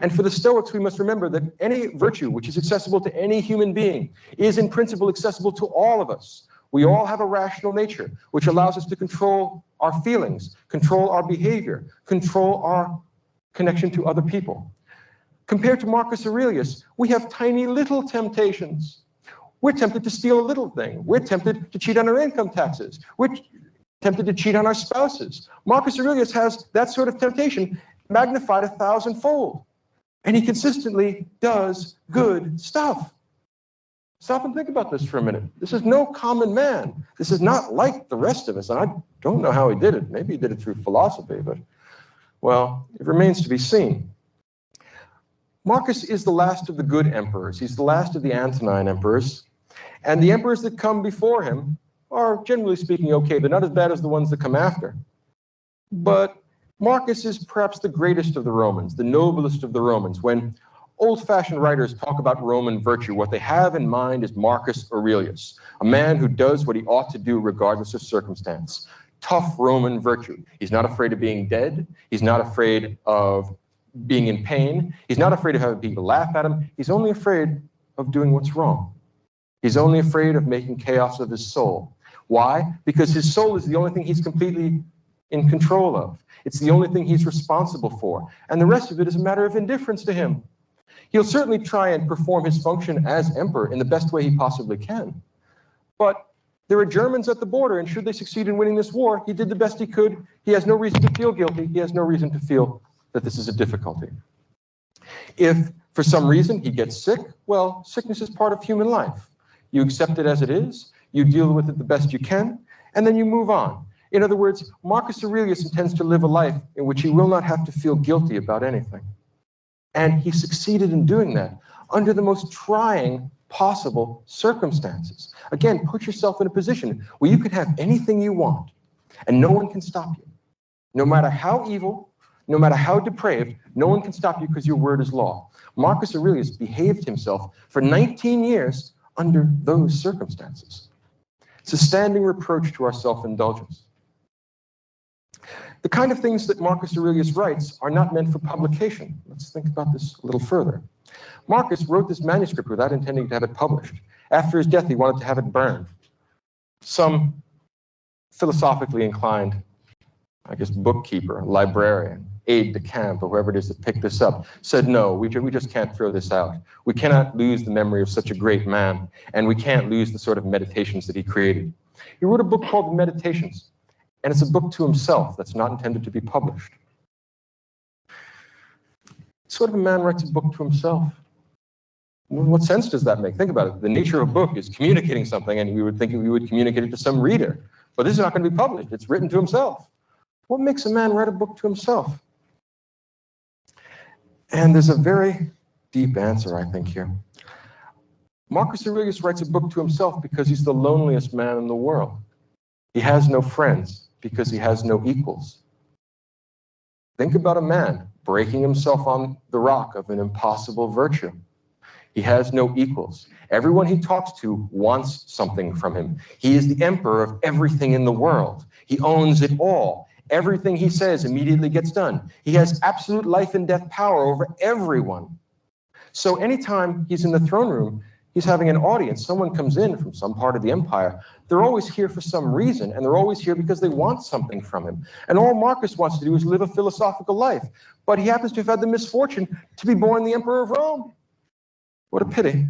And for the Stoics, we must remember that any virtue which is accessible to any human being is in principle accessible to all of us. We all have a rational nature, which allows us to control our feelings, control our behavior, control our connection to other people. Compared to Marcus Aurelius, we have tiny little temptations. We're tempted to steal a little thing. We're tempted to cheat on our income taxes. We're tempted to cheat on our spouses. Marcus Aurelius has that sort of temptation magnified 1,000-fold. And he consistently does good stuff. Stop and think about this for a minute. This is no common man. This is not like the rest of us. And I don't know how he did it. Maybe he did it through philosophy, but, well, it remains to be seen. Marcus is the last of the good emperors. He's the last of the Antonine emperors. And the emperors that come before him are, generally speaking, okay. They're not as bad as the ones that come after. But Marcus is perhaps the greatest of the Romans, the noblest of the Romans. When old-fashioned writers talk about Roman virtue, what they have in mind is Marcus Aurelius, a man who does what he ought to do regardless of circumstance. Tough Roman virtue. He's not afraid of being dead. He's not afraid of being in pain. He's not afraid of having people laugh at him. He's only afraid of doing what's wrong. He's only afraid of making chaos of his soul. Why? Because his soul is the only thing he's completely in control of. It's the only thing he's responsible for. And the rest of it is a matter of indifference to him. He'll certainly try and perform his function as emperor in the best way he possibly can. But there are Germans at the border, and should they succeed in winning this war, he did the best he could. He has no reason to feel guilty. He has no reason to feel that this is a difficulty. If For some reason, he gets sick. Well, sickness is part of human life. You accept it as it is, you deal with it the best you can, and then you move on. In other words, Marcus Aurelius intends to live a life in which he will not have to feel guilty about anything. And he succeeded in doing that under the most trying possible circumstances. Again, put yourself in a position where you can have anything you want, and no one can stop you. No matter how evil, no matter how depraved, no one can stop you because your word is law. Marcus Aurelius behaved himself for 19 years under those circumstances. It's a standing reproach to our self-indulgence. The kind of things that Marcus Aurelius writes are not meant for publication. Let's think about this a little further. Marcus wrote this manuscript without intending to have it published. After his death, he wanted to have it burned. Some philosophically inclined, I guess, bookkeeper, librarian, aide de camp, or whoever it is that picked this up, said, no, we just can't throw this out. We cannot lose the memory of such a great man, and we can't lose the sort of meditations that he created. He wrote a book called Meditations, and it's a book to himself that's not intended to be published. Sort of a man writes a book to himself. What sense does that make? Think about it. The nature of a book is communicating something, and we would think we would communicate it to some reader. But this is not going to be published. It's written to himself. What makes a man write a book to himself? And there's a very deep answer, I think, here. Marcus Aurelius writes a book to himself because he's the loneliest man in the world. He has no friends because he has no equals. Think about a man breaking himself on the rock of an impossible virtue. He has no equals. Everyone he talks to wants something from him. He is the emperor of everything in the world. He owns it all. Everything he says immediately gets done. He has absolute life and death power over everyone. So anytime he's in the throne room, he's having an audience, someone comes in from some part of the empire, they're always here for some reason, and they're always here because they want something from him. And all Marcus wants to do is live a philosophical life. But he happens to have had the misfortune to be born the emperor of Rome. What a pity.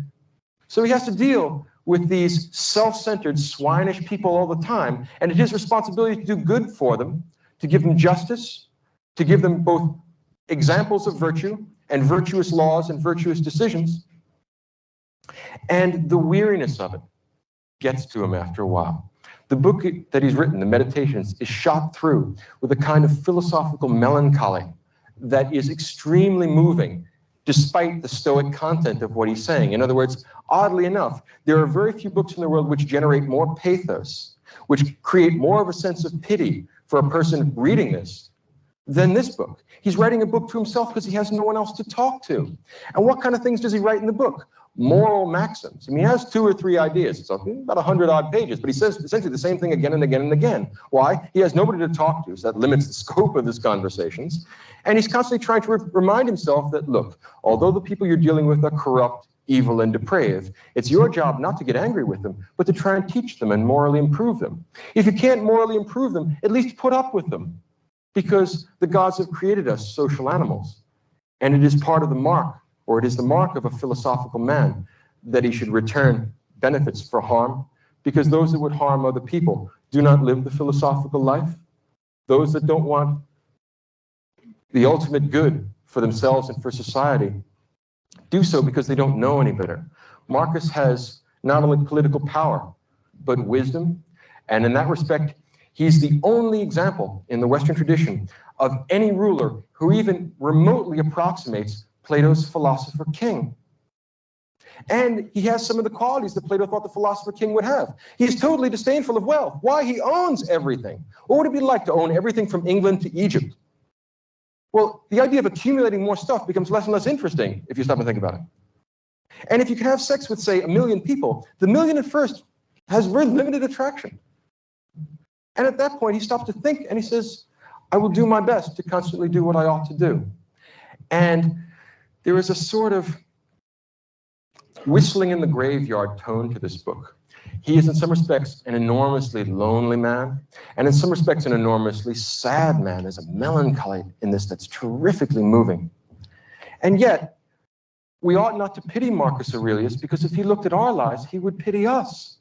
So he has to deal with these self-centered, swinish people all the time, and it's his responsibility to do good for them, to give them justice, to give them both examples of virtue and virtuous laws and virtuous decisions. And the weariness of it gets to him after a while. The book that he's written, the Meditations, is shot through with a kind of philosophical melancholy that is extremely moving, despite the stoic content of what he's saying. In other words, oddly enough, there are very few books in the world which generate more pathos, which create more of a sense of pity for a person reading this than this book. He's writing a book to himself because he has no one else to talk to. And what kind of things does he write in the book? Moral maxims. I mean, he has 2 or 3 ideas. It's about 100-odd pages, but he says essentially the same thing again and again and again. Why? He has nobody to talk to, so that limits the scope of his conversations. And he's constantly trying to remind himself that, look, although the people you're dealing with are corrupt, evil, and depraved, it's your job not to get angry with them, but to try and teach them and morally improve them. If you can't morally improve them, at least put up with them, because the gods have created us social animals. And it is part of the mark, or it is the mark of a philosophical man, that he should return benefits for harm, because those that would harm other people do not live the philosophical life. Those that don't want the ultimate good for themselves and for society do so because they don't know any better. Marcus has not only political power, but wisdom. And in that respect, he's the only example in the Western tradition of any ruler who even remotely approximates Plato's philosopher king. And he has some of the qualities that Plato thought the philosopher king would have. He's totally disdainful of wealth. Why? He owns everything. What would it be like to own everything from England to Egypt? Well, the idea of accumulating more stuff becomes less and less interesting if you stop and think about it. And if you can have sex with, say, 1 million people, the million at first has very limited attraction. And at that point, he stops to think and he says, I will do my best to constantly do what I ought to do. And there is a sort of whistling in the graveyard tone to this book. He is in some respects an enormously lonely man, and in some respects an enormously sad man. There's a melancholy in this that's terrifically moving. And yet, we ought not to pity Marcus Aurelius, because if he looked at our lives, he would pity us.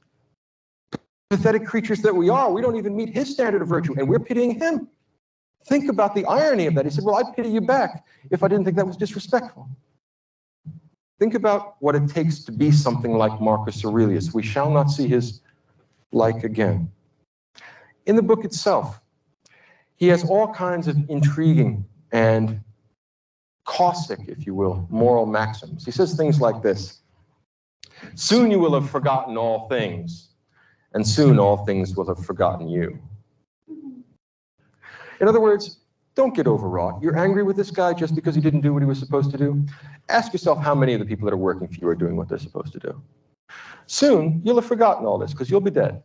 Pathetic creatures that we are, we don't even meet his standard of virtue, and we're pitying him. Think about the irony of that. He said, well, I'd pity you back if I didn't think that was disrespectful. Think about what it takes to be something like Marcus Aurelius. We shall not see his like again. In the book itself, he has all kinds of intriguing and caustic, if you will, moral maxims. He says things like this: soon you will have forgotten all things, and soon all things will have forgotten you. In other words, don't get overwrought. You're angry with this guy just because he didn't do what he was supposed to do? Ask yourself how many of the people that are working for you are doing what they're supposed to do. Soon, you'll have forgotten all this because you'll be dead.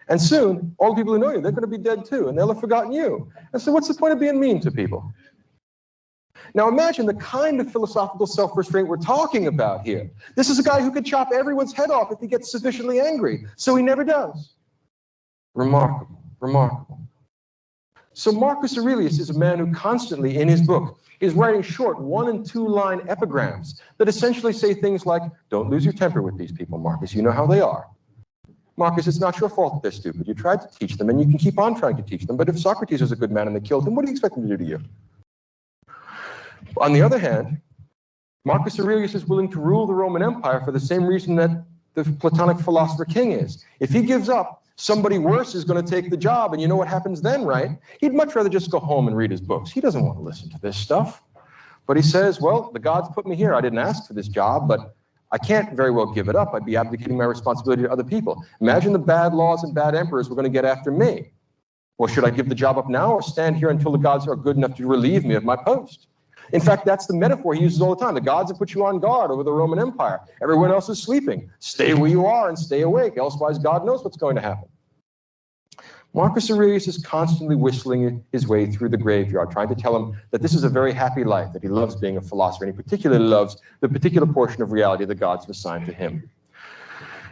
And soon, all the people who know you, they're going to be dead too, and they'll have forgotten you. And so what's the point of being mean to people? Now imagine the kind of philosophical self-restraint we're talking about here. This is a guy who could chop everyone's head off if he gets sufficiently angry, so he never does. Remarkable, remarkable. So Marcus Aurelius is a man who constantly, in his book, is writing short 1- and 2-line epigrams that essentially say things like, don't lose your temper with these people, Marcus, you know how they are. Marcus, it's not your fault that they're stupid. You tried to teach them, and you can keep on trying to teach them, but if Socrates was a good man and they killed him, what do you expect them to do to you? On the other hand, Marcus Aurelius is willing to rule the Roman Empire for the same reason that the Platonic philosopher King is. If he gives up, somebody worse is going to take the job, and you know what happens then, right? He'd much rather just go home and read his books. He doesn't want to listen to this stuff. But he says, well, the gods put me here. I didn't ask for this job, but I can't very well give it up. I'd be abdicating my responsibility to other people. Imagine the bad laws and bad emperors were going to get after me. Well, should I give the job up now or stand here until the gods are good enough to relieve me of my post? In fact, that's the metaphor he uses all the time. The gods have put you on guard over the Roman Empire. Everyone else is sleeping. Stay where you are and stay awake, elsewise God knows what's going to happen. Marcus Aurelius is constantly whistling his way through the graveyard, trying to tell him that this is a very happy life, that he loves being a philosopher, and he particularly loves the particular portion of reality the gods have assigned to him.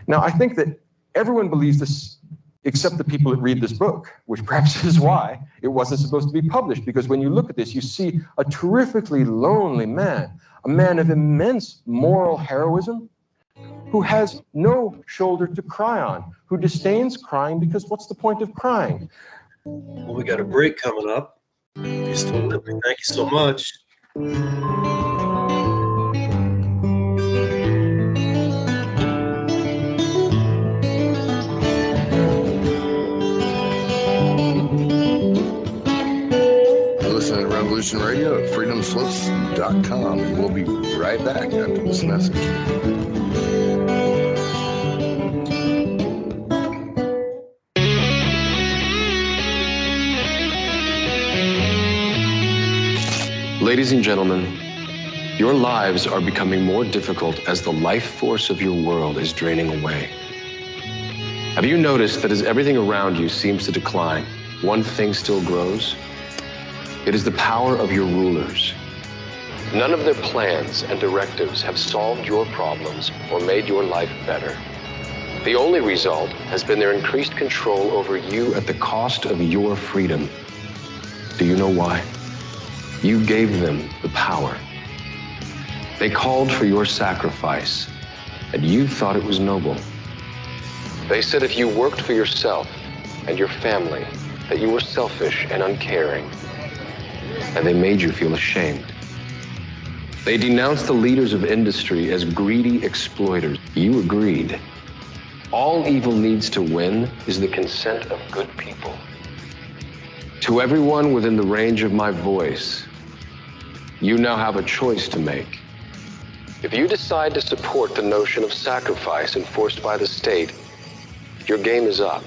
Now, I think that everyone believes this except the people that read this book, which perhaps is why it wasn't supposed to be published, because when you look at this, you see a terrifically lonely man, a man of immense moral heroism, who has no shoulder to cry on, who disdains crying because what's the point of crying?
Well, we got a break coming up. If you're still with me, thank you so much.
Listen to Revolution Radio at freedomslips.com. We'll be right back after this message.
Ladies and gentlemen, your lives are becoming more difficult as the life force of your world is draining away. Have you noticed that as everything around you seems to decline, one thing still grows? It is the power of your rulers. None of their plans and directives have solved your problems or made your life better. The only result has been their increased control over you at the cost of your freedom. Do you know why? You gave them the power. They called for your sacrifice, and you thought it was noble. They said if you worked for yourself and your family, that you were selfish and uncaring, and they made you feel ashamed. They denounced the leaders of industry as greedy exploiters. You agreed. All evil needs to win is the consent of good people. To everyone within the range of my voice, you now have a choice to make. If you decide to support the notion of sacrifice enforced by the state, your game is up.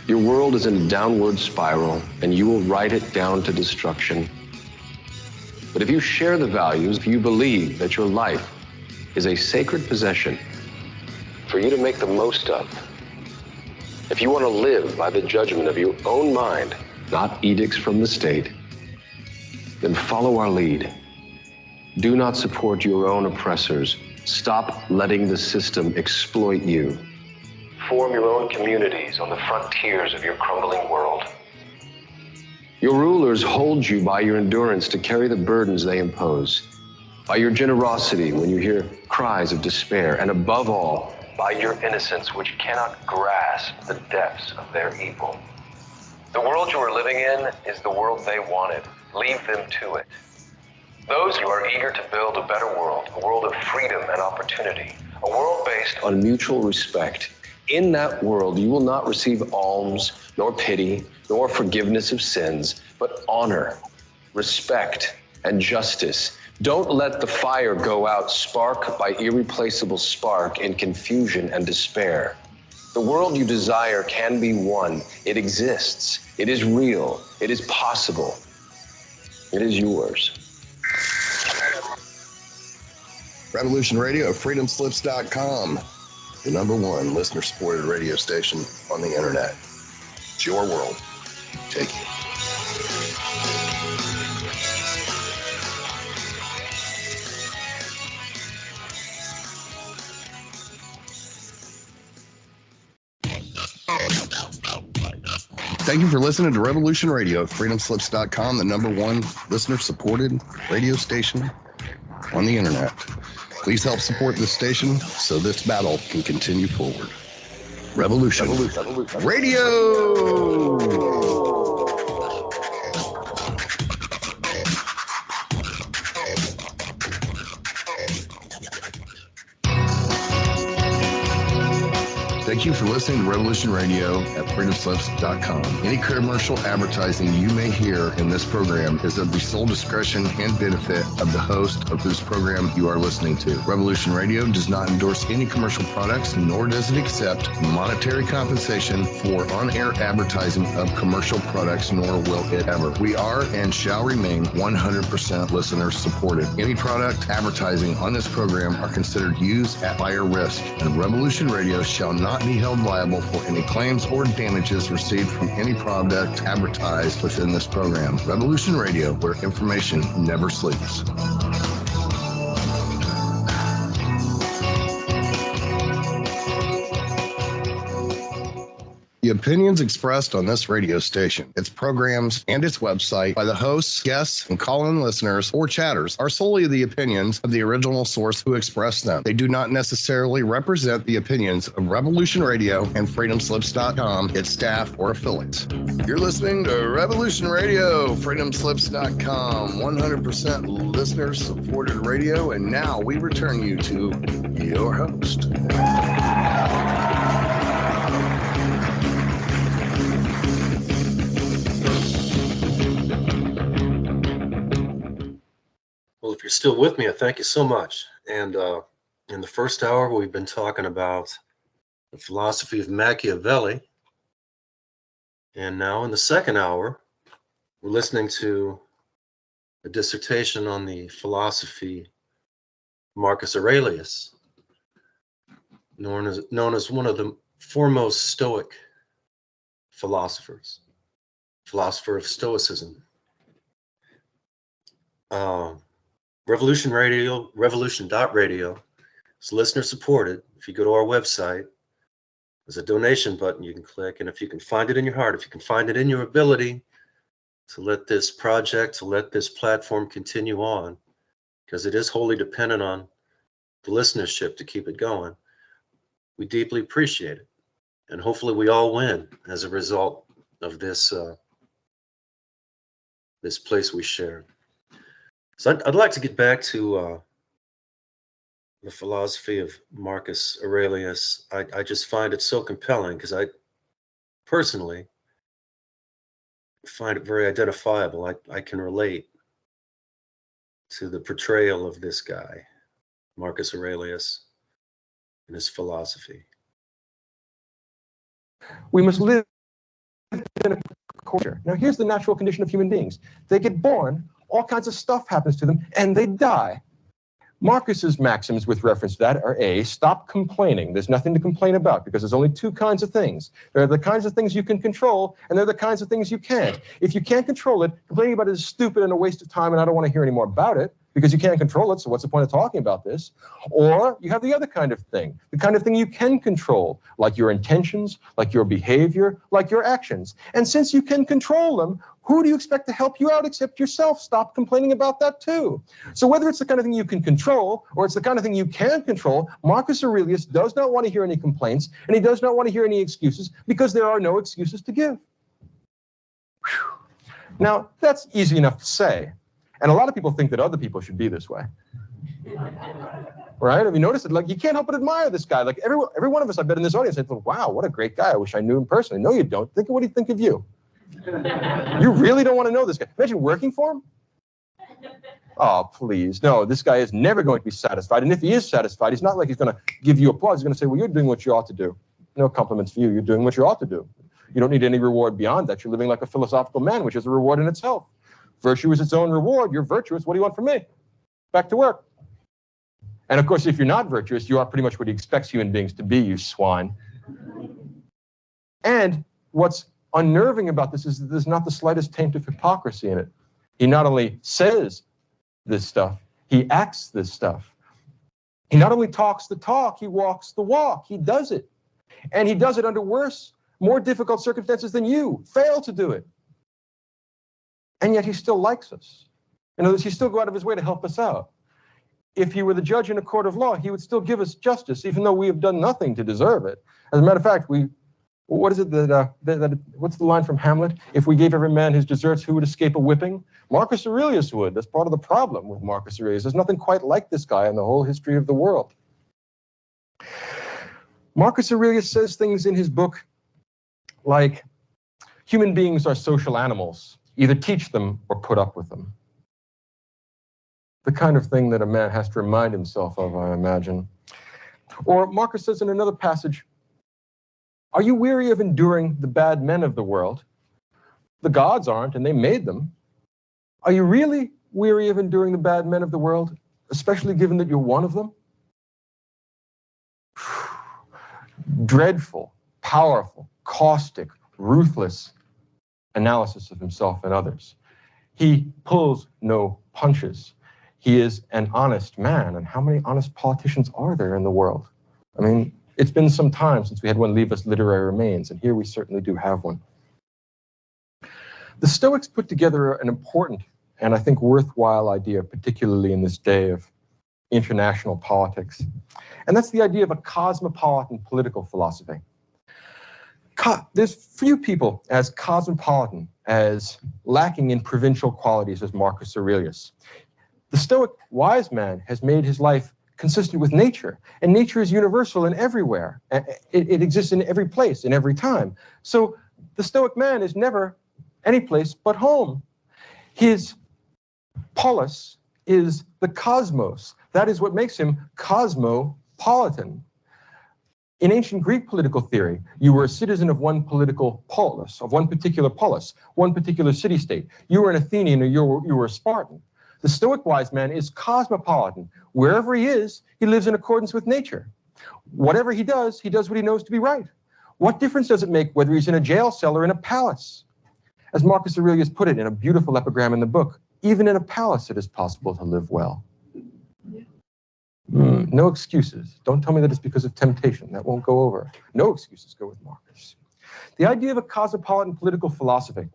Your world is in a downward spiral, and you will ride it down to destruction. But if you share the values, if you believe that your life is a sacred possession for you to make the most of, if you want to live by the judgment of your own mind, not edicts from the state, then follow our lead. Do not support your own oppressors. Stop letting the system exploit you. Form your own communities on the frontiers of your crumbling world. Your rulers hold you by your endurance to carry the burdens they impose, by your generosity when you hear cries of despair, and above all, by your innocence which cannot grasp the depths of their evil. The world you are living in is the world they wanted. Leave them to it. Those who are eager to build a better world, a world of freedom and opportunity, a world based on mutual respect. In that world, you will not receive alms, nor pity, nor forgiveness of sins, but honor, respect, and justice. Don't let the fire go out spark by irreplaceable spark in confusion and despair. The world you desire can be won. It exists. It is real. It is possible. It is yours.
Revolution Radio, freedomslips.com, the #1 listener-supported radio station on the internet. It's your world. Take it. Thank you for listening to Revolution Radio at freedomslips.com, the #1 listener-supported radio station on the internet. Please help support this station so this battle can continue forward. Revolution Radio! Thank you for listening to Revolution Radio at freedomslips.com. Any commercial advertising you may hear in this program is of the sole discretion and benefit of the host of whose program you are listening to. Revolution Radio does not endorse any commercial products, nor does it accept monetary compensation for on-air advertising of commercial products, nor will it ever. We are and shall remain 100% listener supported. Any product advertising on this program are considered used at buyer risk, and Revolution Radio shall not be held liable for any claims or damages received from any product advertised within this program. Revolution Radio, where information never sleeps. The opinions expressed on this radio station, its programs, and its website by the hosts, guests, and call-in listeners or chatters are solely the opinions of the original source who expressed them. They do not necessarily represent the opinions of Revolution Radio and freedomslips.com, its staff, or affiliates. You're listening to Revolution Radio, freedomslips.com, 100% listener-supported radio, and now we return you to your host.
Well, if you're still with me, I thank you so much. And in the first hour, we've been talking about the philosophy of Machiavelli. And now in the second hour, we're listening to a dissertation on the philosophy of Marcus Aurelius, known as one of the foremost Stoic philosophers, philosopher of Stoicism. Revolution.radio is listener supported. If you go to our website, there's a donation button you can click, and if you can find it in your heart, if you can find it in your ability to let this project, to let this platform continue on, because it is wholly dependent on the listenership to keep it going, we deeply appreciate it. And hopefully we all win as a result of this this place we share. So I'd like to get back to the philosophy of Marcus Aurelius. I just find it so compelling because I personally find it very identifiable. I can relate to the portrayal of this guy, Marcus Aurelius, and his philosophy.
We must live in a culture. Now, here's the natural condition of human beings. They get born, all kinds of stuff happens to them, and they die. Marcus's maxims with reference to that are A, stop complaining. There's nothing to complain about because there's only two kinds of things. There are the kinds of things you can control, and there are the kinds of things you can't. If you can't control it, complaining about it is stupid and a waste of time, and I don't want to hear any more about it because you can't control it, so what's the point of talking about this? Or you have the other kind of thing, the kind of thing you can control, like your intentions, like your behavior, like your actions. And since you can control them, who do you expect to help you out except yourself? Stop complaining about that too. So whether it's the kind of thing you can control or it's the kind of thing you can't control, Marcus Aurelius does not want to hear any complaints, and he does not want to hear any excuses because there are no excuses to give. Whew. Now, that's easy enough to say. And a lot of people think that other people should be this way. Right? Have you noticed it? Like, you can't help but admire this guy. Like, every one of us, I bet, in this audience, I thought, wow, what a great guy. I wish I knew him personally. No, you don't. Think of what he'd think of you. You really don't want to know this guy. Imagine working for him. Oh, please. No, this guy is never going to be satisfied. And if he is satisfied, he's not like he's going to give you applause. He's going to say, well, you're doing what you ought to do. No compliments for you. You're doing what you ought to do. You don't need any reward beyond that. You're living like a philosophical man, which is a reward in itself. Virtue is its own reward. You're virtuous. What do you want from me? Back to work. And of course, if you're not virtuous, you are pretty much what he expects human beings to be, you swine. And what's unnerving about this is that there's not the slightest taint of hypocrisy in it. He not only says this stuff, he acts this stuff. He not only talks the talk, he walks the walk. He does it. And he does it under worse, more difficult circumstances than you fail to do it. And yet he still likes us. In other words, he still go out of his way to help us out. If he were the judge in a court of law, he would still give us justice, even though we have done nothing to deserve it. As a matter of fact, what's the line from Hamlet? If we gave every man his deserts, who would escape a whipping? Marcus Aurelius would. That's part of the problem with Marcus Aurelius. There's nothing quite like this guy in the whole history of the world. Marcus Aurelius says things in his book like, human beings are social animals. Either teach them or put up with them. The kind of thing that a man has to remind himself of, I imagine. Or Marcus says in another passage, are you weary of enduring the bad men of the world? The gods aren't, and they made them. Are you really weary of enduring the bad men of the world, especially given that you're one of them? Dreadful, powerful, caustic, ruthless analysis of himself and others. He pulls no punches. He is an honest man. And how many honest politicians are there in the world? I mean, it's been some time since we had one leave us literary remains, and here we certainly do have one. The Stoics put together an important and I think worthwhile idea, particularly in this day of international politics. And that's the idea of a cosmopolitan political philosophy. There's few people as cosmopolitan, as lacking in provincial qualities as Marcus Aurelius. The Stoic wise man has made his life consistent with nature, and nature is universal and everywhere. It exists in every place, in every time. So the Stoic man is never any place but home. His polis is the cosmos. That is what makes him cosmopolitan. In ancient Greek political theory, you were a citizen of one political polis, of one particular polis, one particular city-state. You were an Athenian or you were a Spartan. The Stoic wise man is cosmopolitan. Wherever he is, he lives in accordance with nature. Whatever he does what he knows to be right. What difference does it make whether he's in a jail cell or in a palace? As Marcus Aurelius put it in a beautiful epigram in the book, even in a palace it is possible to live well. No excuses. Don't tell me that it's because of temptation. That won't go over. No excuses go with Marcus. The idea of a cosmopolitan political philosophy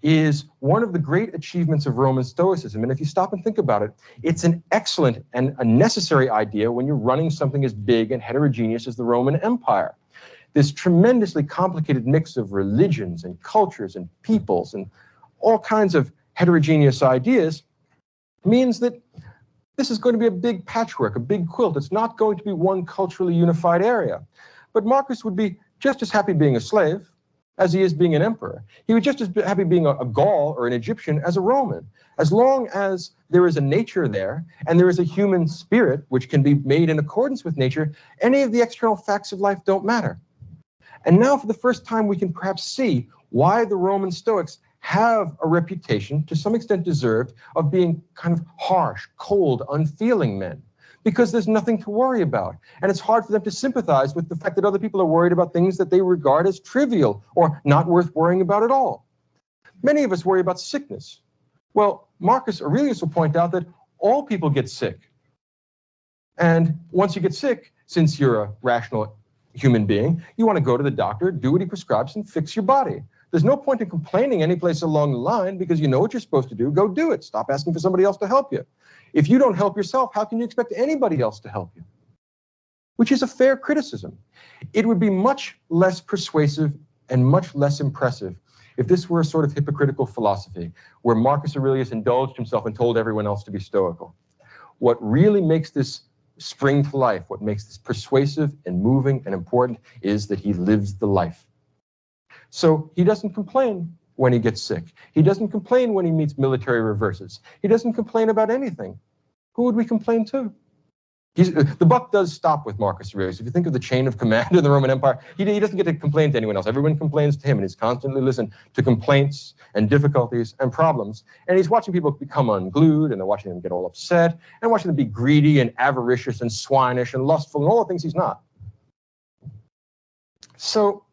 is one of the great achievements of Roman Stoicism. And if you stop and think about it, it's an excellent and a necessary idea when you're running something as big and heterogeneous as the Roman Empire. This tremendously complicated mix of religions and cultures and peoples and all kinds of heterogeneous ideas means that this is going to be a big patchwork, a big quilt. It's not going to be one culturally unified area. But Marcus would be just as happy being a slave as he is being an emperor. He would just as happy being a Gaul or an Egyptian as a Roman. As long as there is a nature there and there is a human spirit which can be made in accordance with nature, any of the external facts of life don't matter. And now for the first time we can perhaps see why the Roman Stoics have a reputation, to some extent deserved, of being kind of harsh, cold, unfeeling men. Because there's nothing to worry about. And it's hard for them to sympathize with the fact that other people are worried about things that they regard as trivial or not worth worrying about at all. Many of us worry about sickness. Well, Marcus Aurelius will point out that all people get sick. And once you get sick, since you're a rational human being, you want to go to the doctor, do what he prescribes, and fix your body. There's no point in complaining any place along the line because you know what you're supposed to do. Go do it. Stop asking for somebody else to help you. If you don't help yourself, how can you expect anybody else to help you? Which is a fair criticism. It would be much less persuasive and much less impressive if this were a sort of hypocritical philosophy where Marcus Aurelius indulged himself and told everyone else to be stoical. What really makes this spring to life, what makes this persuasive and moving and important, is that he lives the life. So he doesn't complain when he gets sick. He doesn't complain when he meets military reverses. He doesn't complain about anything. Who would we complain to? The buck does stop with Marcus Aurelius. If you think of the chain of command in the Roman Empire, he doesn't get to complain to anyone else. Everyone complains to him, and he's constantly listening to complaints and difficulties and problems. And he's watching people become unglued, and they're watching them get all upset, and watching them be greedy and avaricious and swinish and lustful and all the things he's not. So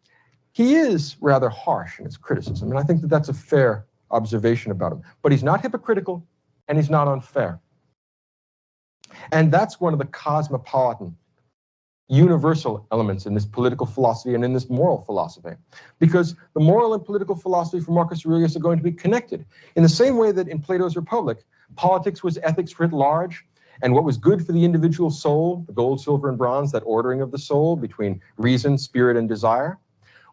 he is rather harsh in his criticism, and I think that that's a fair observation about him. But he's not hypocritical, and he's not unfair. And that's one of the cosmopolitan, universal elements in this political philosophy and in this moral philosophy. Because the moral and political philosophy for Marcus Aurelius are going to be connected. In the same way that in Plato's Republic, politics was ethics writ large, and what was good for the individual soul, the gold, silver, and bronze, that ordering of the soul between reason, spirit, and desire.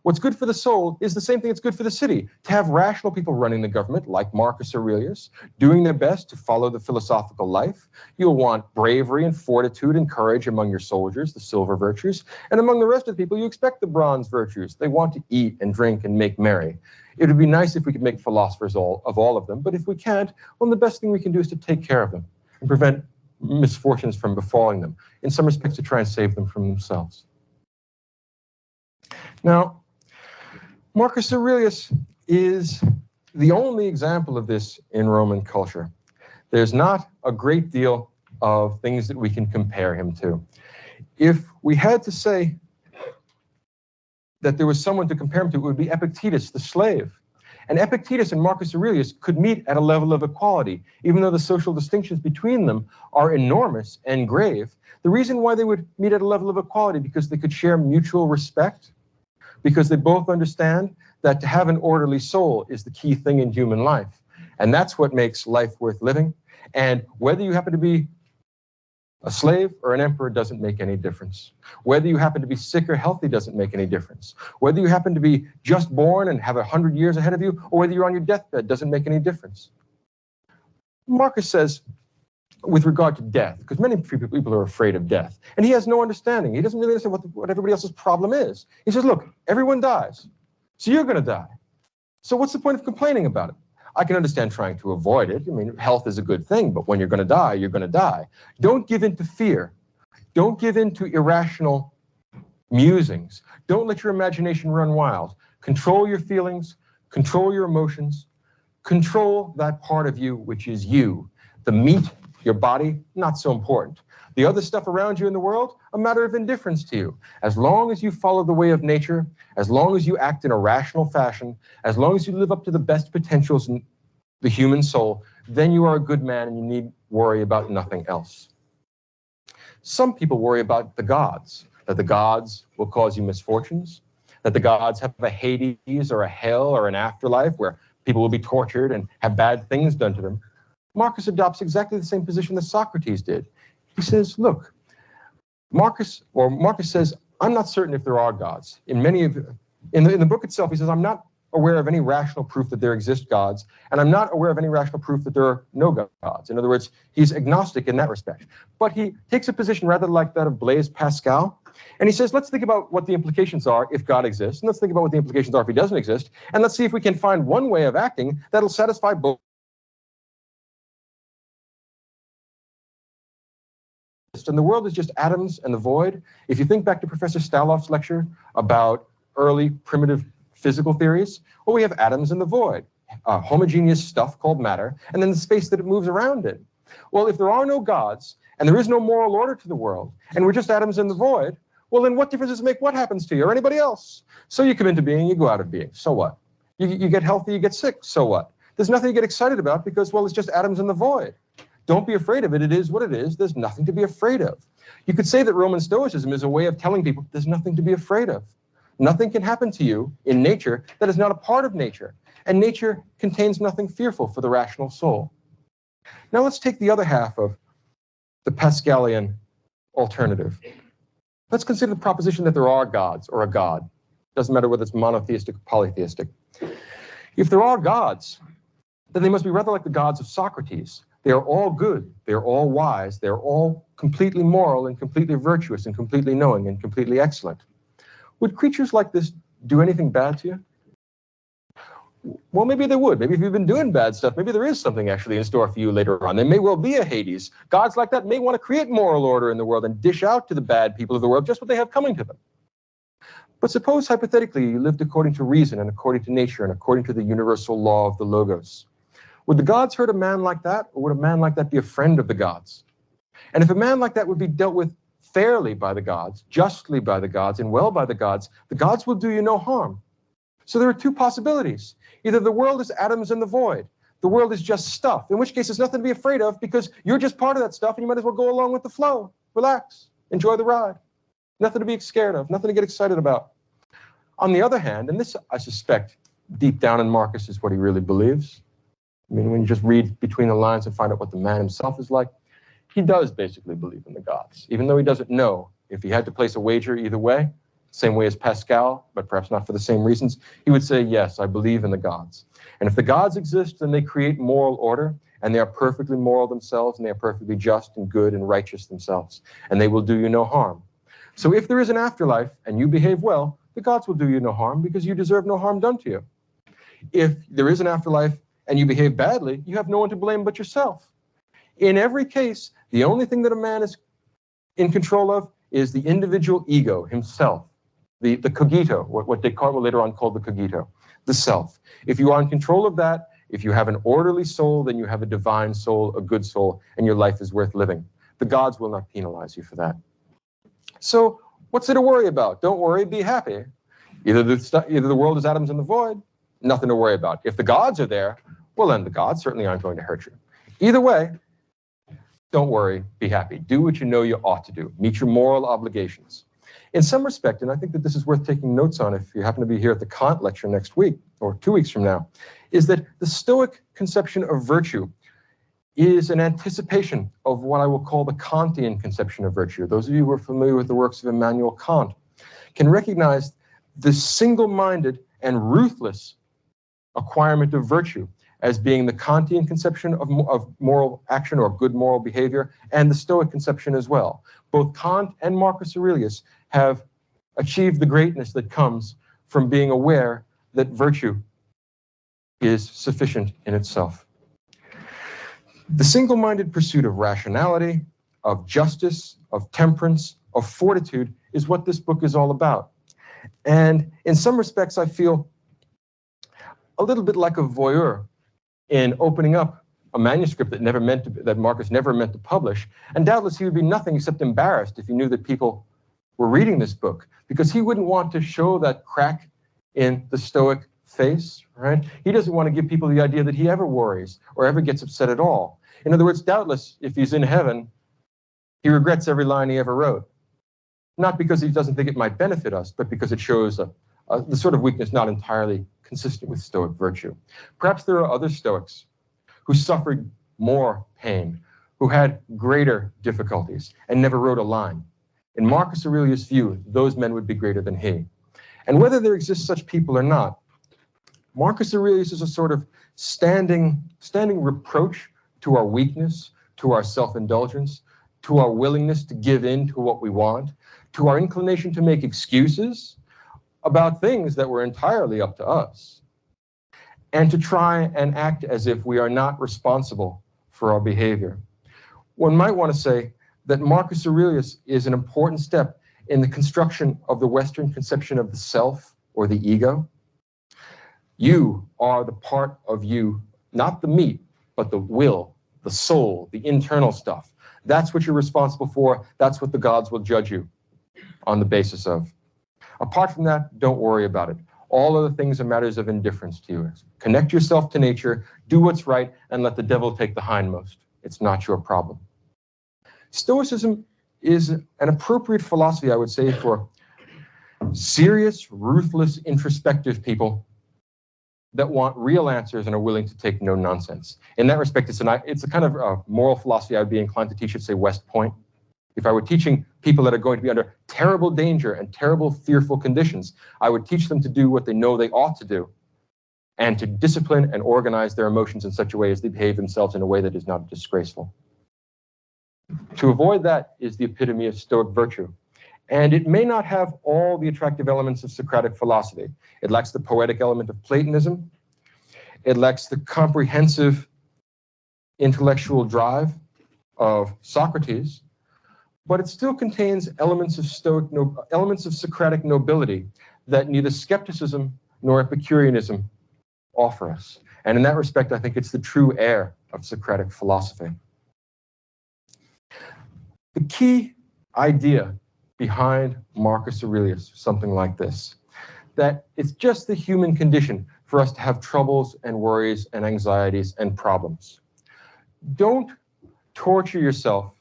What's good for the soul is the same thing that's good for the city. To have rational people running the government, like Marcus Aurelius, doing their best to follow the philosophical life. You'll want bravery and fortitude and courage among your soldiers, the silver virtues. And among the rest of the people, you expect the bronze virtues. They want to eat and drink and make merry. It would be nice if we could make philosophers of all of them. But if we can't, well, the best thing we can do is to take care of them and prevent misfortunes from befalling them. In some respects, to try and save them from themselves. Now, Marcus Aurelius is the only example of this in Roman culture. There's not a great deal of things that we can compare him to. If we had to say that there was someone to compare him to, it would be Epictetus, the slave. And Epictetus and Marcus Aurelius could meet at a level of equality, even though the social distinctions between them are enormous and grave. The reason why they would meet at a level of equality, because they could share mutual respect, because they both understand that to have an orderly soul is the key thing in human life. And that's what makes life worth living. And whether you happen to be a slave or an emperor doesn't make any difference. Whether you happen to be sick or healthy doesn't make any difference. Whether you happen to be just born and have 100 years ahead of you, or whether you're on your deathbed doesn't make any difference. Marcus says, with regard to death, because many people are afraid of death, and he has no understanding. He doesn't really understand what everybody else's problem is. He says, look, everyone dies, so you're going to die. So what's the point of complaining about it? I can understand trying to avoid it. I mean, health is a good thing, but when you're going to die, you're going to die. Don't give in to fear. Don't give in to irrational musings. Don't let your imagination run wild. Control your feelings, control your emotions, control that part of you which is you. The meat, your body, not so important. The other stuff around you in the world, a matter of indifference to you. As long as you follow the way of nature, as long as you act in a rational fashion, as long as you live up to the best potentials in the human soul, then you are a good man and you need worry about nothing else. Some people worry about the gods, that the gods will cause you misfortunes, that the gods have a Hades or a hell or an afterlife where people will be tortured and have bad things done to them. Marcus adopts exactly the same position that Socrates did. He says, look, Marcus says, I'm not certain if there are gods. In the book itself, he says, I'm not aware of any rational proof that there exist gods, and I'm not aware of any rational proof that there are no gods. In other words, he's agnostic in that respect. But he takes a position rather like that of Blaise Pascal, and he says, let's think about what the implications are if God exists, and let's think about what the implications are if he doesn't exist, and let's see if we can find one way of acting that'll satisfy both. And the world is just atoms and the void. If you think back to Professor Staloff's lecture about early primitive physical theories, well, we have atoms and the void, homogeneous stuff called matter, and then the space that it moves around in. Well, if there are no gods, and there is no moral order to the world, and we're just atoms in the void, well, then what difference does it make what happens to you or anybody else? So you come into being, you go out of being. So what? You get healthy, you get sick. So what? There's nothing to get excited about because, well, it's just atoms in the void. Don't be afraid of it. It is what it is. There's nothing to be afraid of. You could say that Roman Stoicism is a way of telling people there's nothing to be afraid of. Nothing can happen to you in nature that is not a part of nature. And nature contains nothing fearful for the rational soul. Now let's take the other half of the Pascalian alternative. Let's consider the proposition that there are gods or a god. Doesn't matter whether it's monotheistic or polytheistic. If there are gods, then they must be rather like the gods of Socrates. They are all good, they are all wise, they are all completely moral and completely virtuous and completely knowing and completely excellent. Would creatures like this do anything bad to you? Well, maybe they would. Maybe if you've been doing bad stuff, maybe there is something actually in store for you later on. There may well be a Hades. Gods like that may want to create moral order in the world and dish out to the bad people of the world just what they have coming to them. But suppose, hypothetically, you lived according to reason and according to nature and according to the universal law of the Logos. Would the gods hurt a man like that, or would a man like that be a friend of the gods? And if a man like that would be dealt with fairly by the gods, justly by the gods, and well by the gods will do you no harm. So there are two possibilities. Either the world is atoms in the void. The world is just stuff, in which case there's nothing to be afraid of because you're just part of that stuff and you might as well go along with the flow. Relax. Enjoy the ride. Nothing to be scared of. Nothing to get excited about. On the other hand, and this I suspect deep down in Marcus is what he really believes. I mean, when you just read between the lines and find out what the man himself is like, he does basically believe in the gods, even though he doesn't know. If he had to place a wager either way, same way as Pascal, but perhaps not for the same reasons, he would say, yes, I believe in the gods. And if the gods exist, then they create moral order, and they are perfectly moral themselves, and they are perfectly just and good and righteous themselves, and they will do you no harm. So if there is an afterlife and you behave well, the gods will do you no harm because you deserve no harm done to you. If there is an afterlife and you behave badly, you have no one to blame but yourself. In every case, the only thing that a man is in control of is the individual ego, himself, the cogito, what Descartes will later on call the cogito, the self. If you are in control of that, if you have an orderly soul, then you have a divine soul, a good soul, and your life is worth living. The gods will not penalize you for that. So what's there to worry about? Don't worry, be happy. Either the world is atoms in the void, nothing to worry about. If the gods are there, well, then the gods certainly aren't going to hurt you. Either way, don't worry, be happy. Do what you know you ought to do. Meet your moral obligations. In some respect, and I think that this is worth taking notes on if you happen to be here at the Kant lecture next week, or 2 weeks from now, is that the Stoic conception of virtue is an anticipation of what I will call the Kantian conception of virtue. Those of you who are familiar with the works of Immanuel Kant can recognize the single-minded and ruthless acquirement of virtue as being the Kantian conception of moral action or good moral behavior, and the Stoic conception as well. Both Kant and Marcus Aurelius have achieved the greatness that comes from being aware that virtue is sufficient in itself. The single-minded pursuit of rationality, of justice, of temperance, of fortitude is what this book is all about. And in some respects, I feel a little bit like a voyeur in opening up a manuscript that Marcus never meant to publish. And doubtless he would be nothing except embarrassed if he knew that people were reading this book, because he wouldn't want to show that crack in the Stoic face, right? He doesn't want to give people the idea that he ever worries or ever gets upset at all. In other words, doubtless, if he's in heaven, he regrets every line he ever wrote. Not because he doesn't think it might benefit us, but because it shows the sort of weakness not entirely consistent with Stoic virtue. Perhaps there are other Stoics who suffered more pain, who had greater difficulties, and never wrote a line. In Marcus Aurelius' view, those men would be greater than he. And whether there exist such people or not, Marcus Aurelius is a sort of standing reproach to our weakness, to our self-indulgence, to our willingness to give in to what we want, to our inclination to make excuses about things that were entirely up to us, and to try and act as if we are not responsible for our behavior. One might want to say that Marcus Aurelius is an important step in the construction of the Western conception of the self or the ego. You are the part of you, not the meat, but the will, the soul, the internal stuff. That's what you're responsible for. That's what the gods will judge you on the basis of. Apart from that, don't worry about it. All other things are matters of indifference to you. Connect yourself to nature, do what's right, and let the devil take the hindmost. It's not your problem. Stoicism is an appropriate philosophy, I would say, for serious, ruthless, introspective people that want real answers and are willing to take no nonsense. In that respect, it's a kind of moral philosophy I would be inclined to teach at, say, West Point. If I were teaching people that are going to be under terrible danger and terrible, fearful conditions, I would teach them to do what they know they ought to do and to discipline and organize their emotions in such a way as they behave themselves in a way that is not disgraceful. To avoid that is the epitome of Stoic virtue. And it may not have all the attractive elements of Socratic philosophy. It lacks the poetic element of Platonism. It lacks the comprehensive intellectual drive of Socrates, but it still contains elements of Socratic nobility that neither skepticism nor Epicureanism offer us. And in that respect, I think it's the true heir of Socratic philosophy. The key idea behind Marcus Aurelius, something like this, that it's just the human condition for us to have troubles and worries and anxieties and problems. Don't torture yourself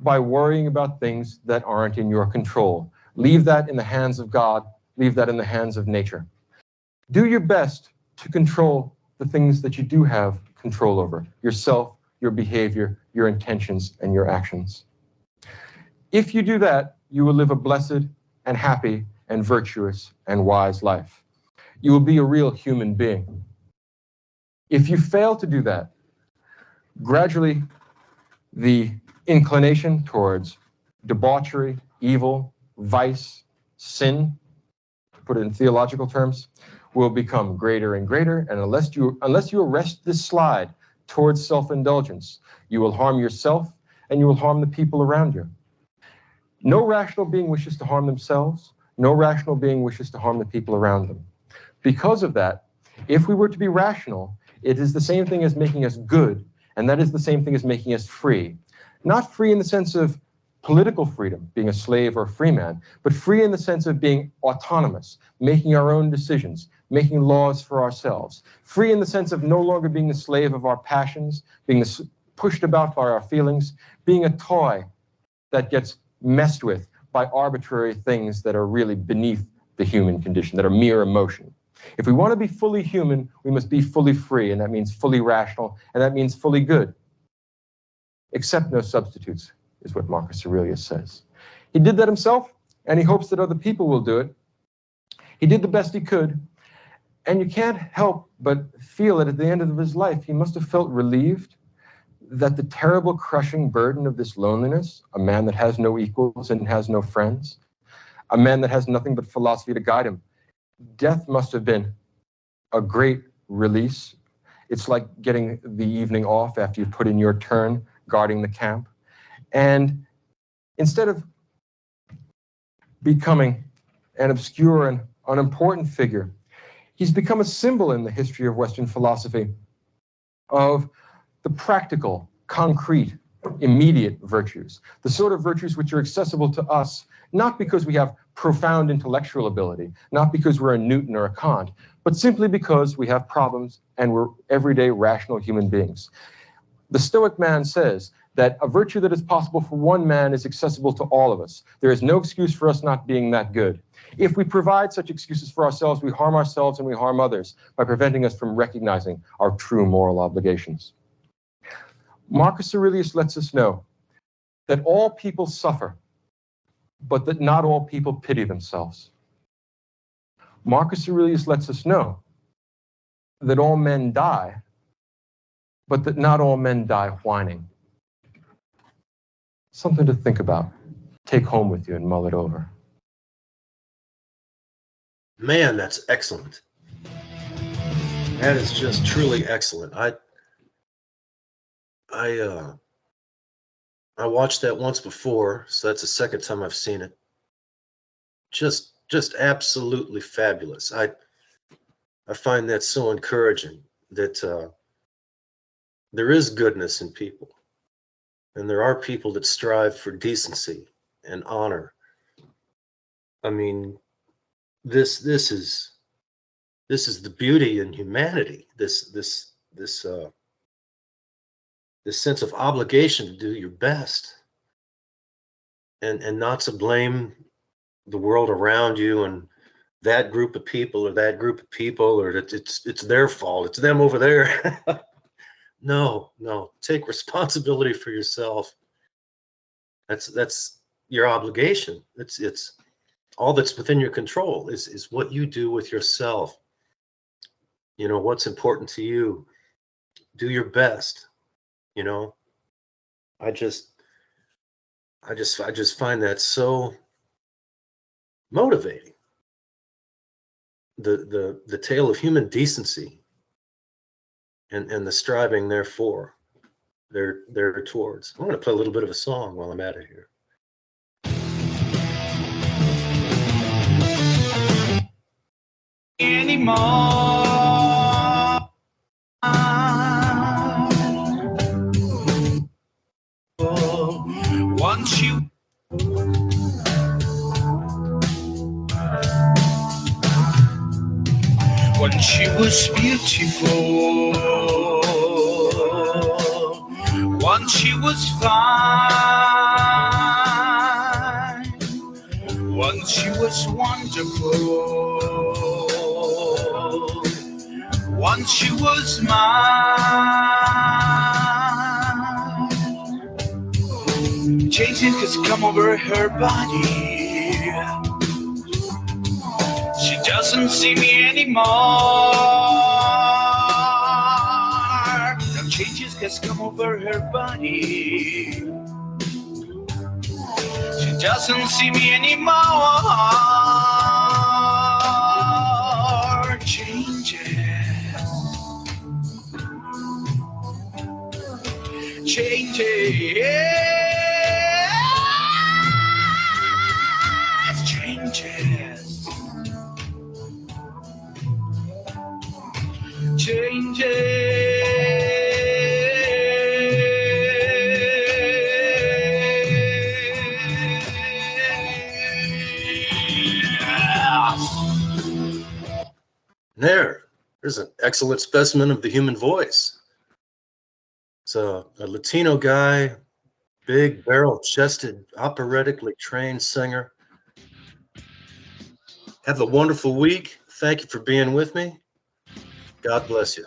by worrying about things that aren't in your control. Leave that in the hands of God. Leave that in the hands of nature. Do your best to control the things that you do have control over: yourself, your behavior, your intentions, and your actions. If you do that, you will live a blessed and happy and virtuous and wise life. You will be a real human being. If you fail to do that, gradually the inclination towards debauchery, evil, vice, sin, to put it in theological terms, will become greater and greater. And unless you arrest this slide towards self-indulgence, you will harm yourself and you will harm the people around you. No rational being wishes to harm themselves. No rational being wishes to harm the people around them. Because of that, if we were to be rational, it is the same thing as making us good, and that is the same thing as making us free. Not free in the sense of political freedom, being a slave or a free man, but free in the sense of being autonomous, making our own decisions, making laws for ourselves. Free in the sense of no longer being the slave of our passions, being pushed about by our feelings, being a toy that gets messed with by arbitrary things that are really beneath the human condition, that are mere emotion. If we want to be fully human, we must be fully free, and that means fully rational, and that means fully good. Accept no substitutes, is what Marcus Aurelius says. He did that himself, and he hopes that other people will do it. He did the best he could, and you can't help but feel that at the end of his life, he must have felt relieved that the terrible crushing burden of this loneliness, a man that has no equals and has no friends, a man that has nothing but philosophy to guide him, death must have been a great release. It's like getting the evening off after you've put in your turn guarding the camp. And instead of becoming an obscure and unimportant figure, he's become a symbol in the history of Western philosophy of the practical, concrete, immediate virtues, the sort of virtues which are accessible to us, not because we have profound intellectual ability, not because we're a Newton or a Kant, but simply because we have problems and we're everyday rational human beings. The Stoic man says that a virtue that is possible for one man is accessible to all of us. There is no excuse for us not being that good. If we provide such excuses for ourselves, we harm ourselves and we harm others by preventing us from recognizing our true moral obligations. Marcus Aurelius lets us know that all people suffer, but that not all people pity themselves. Marcus Aurelius lets us know that all men die, but that not all men die whining. Something to think about. Take home with you and mull it over.
Man, that's excellent. That is just truly excellent. I watched that once before, so that's the second time I've seen it. Just absolutely fabulous. I find that so encouraging that there is goodness in people, and there are people that strive for decency and honor. I mean, this is the beauty in humanity. This sense of obligation to do your best, and not to blame the world around you and that group of people or that group of people, or that it's their fault, it's them over there. No, take responsibility for yourself. That's your obligation. It's all that's within your control is what you do with yourself. You know, what's important to you. Do your best. You know, I just find that so motivating. The tale of human decency and the striving therefore there towards. I'm going to play a little bit of a song while I'm at it here.
Anymore. Once you when she was beautiful, once she was fine, once she was wonderful, once she was mine. Changes has come over her body. She doesn't see me anymore. No changes has come over her body. She doesn't see me anymore. Changes. Changes. Changes.
There's an excellent specimen of the human voice. It's a Latino guy, big barrel-chested, operatically trained singer. Have a wonderful week. Thank you for being with me. God bless you.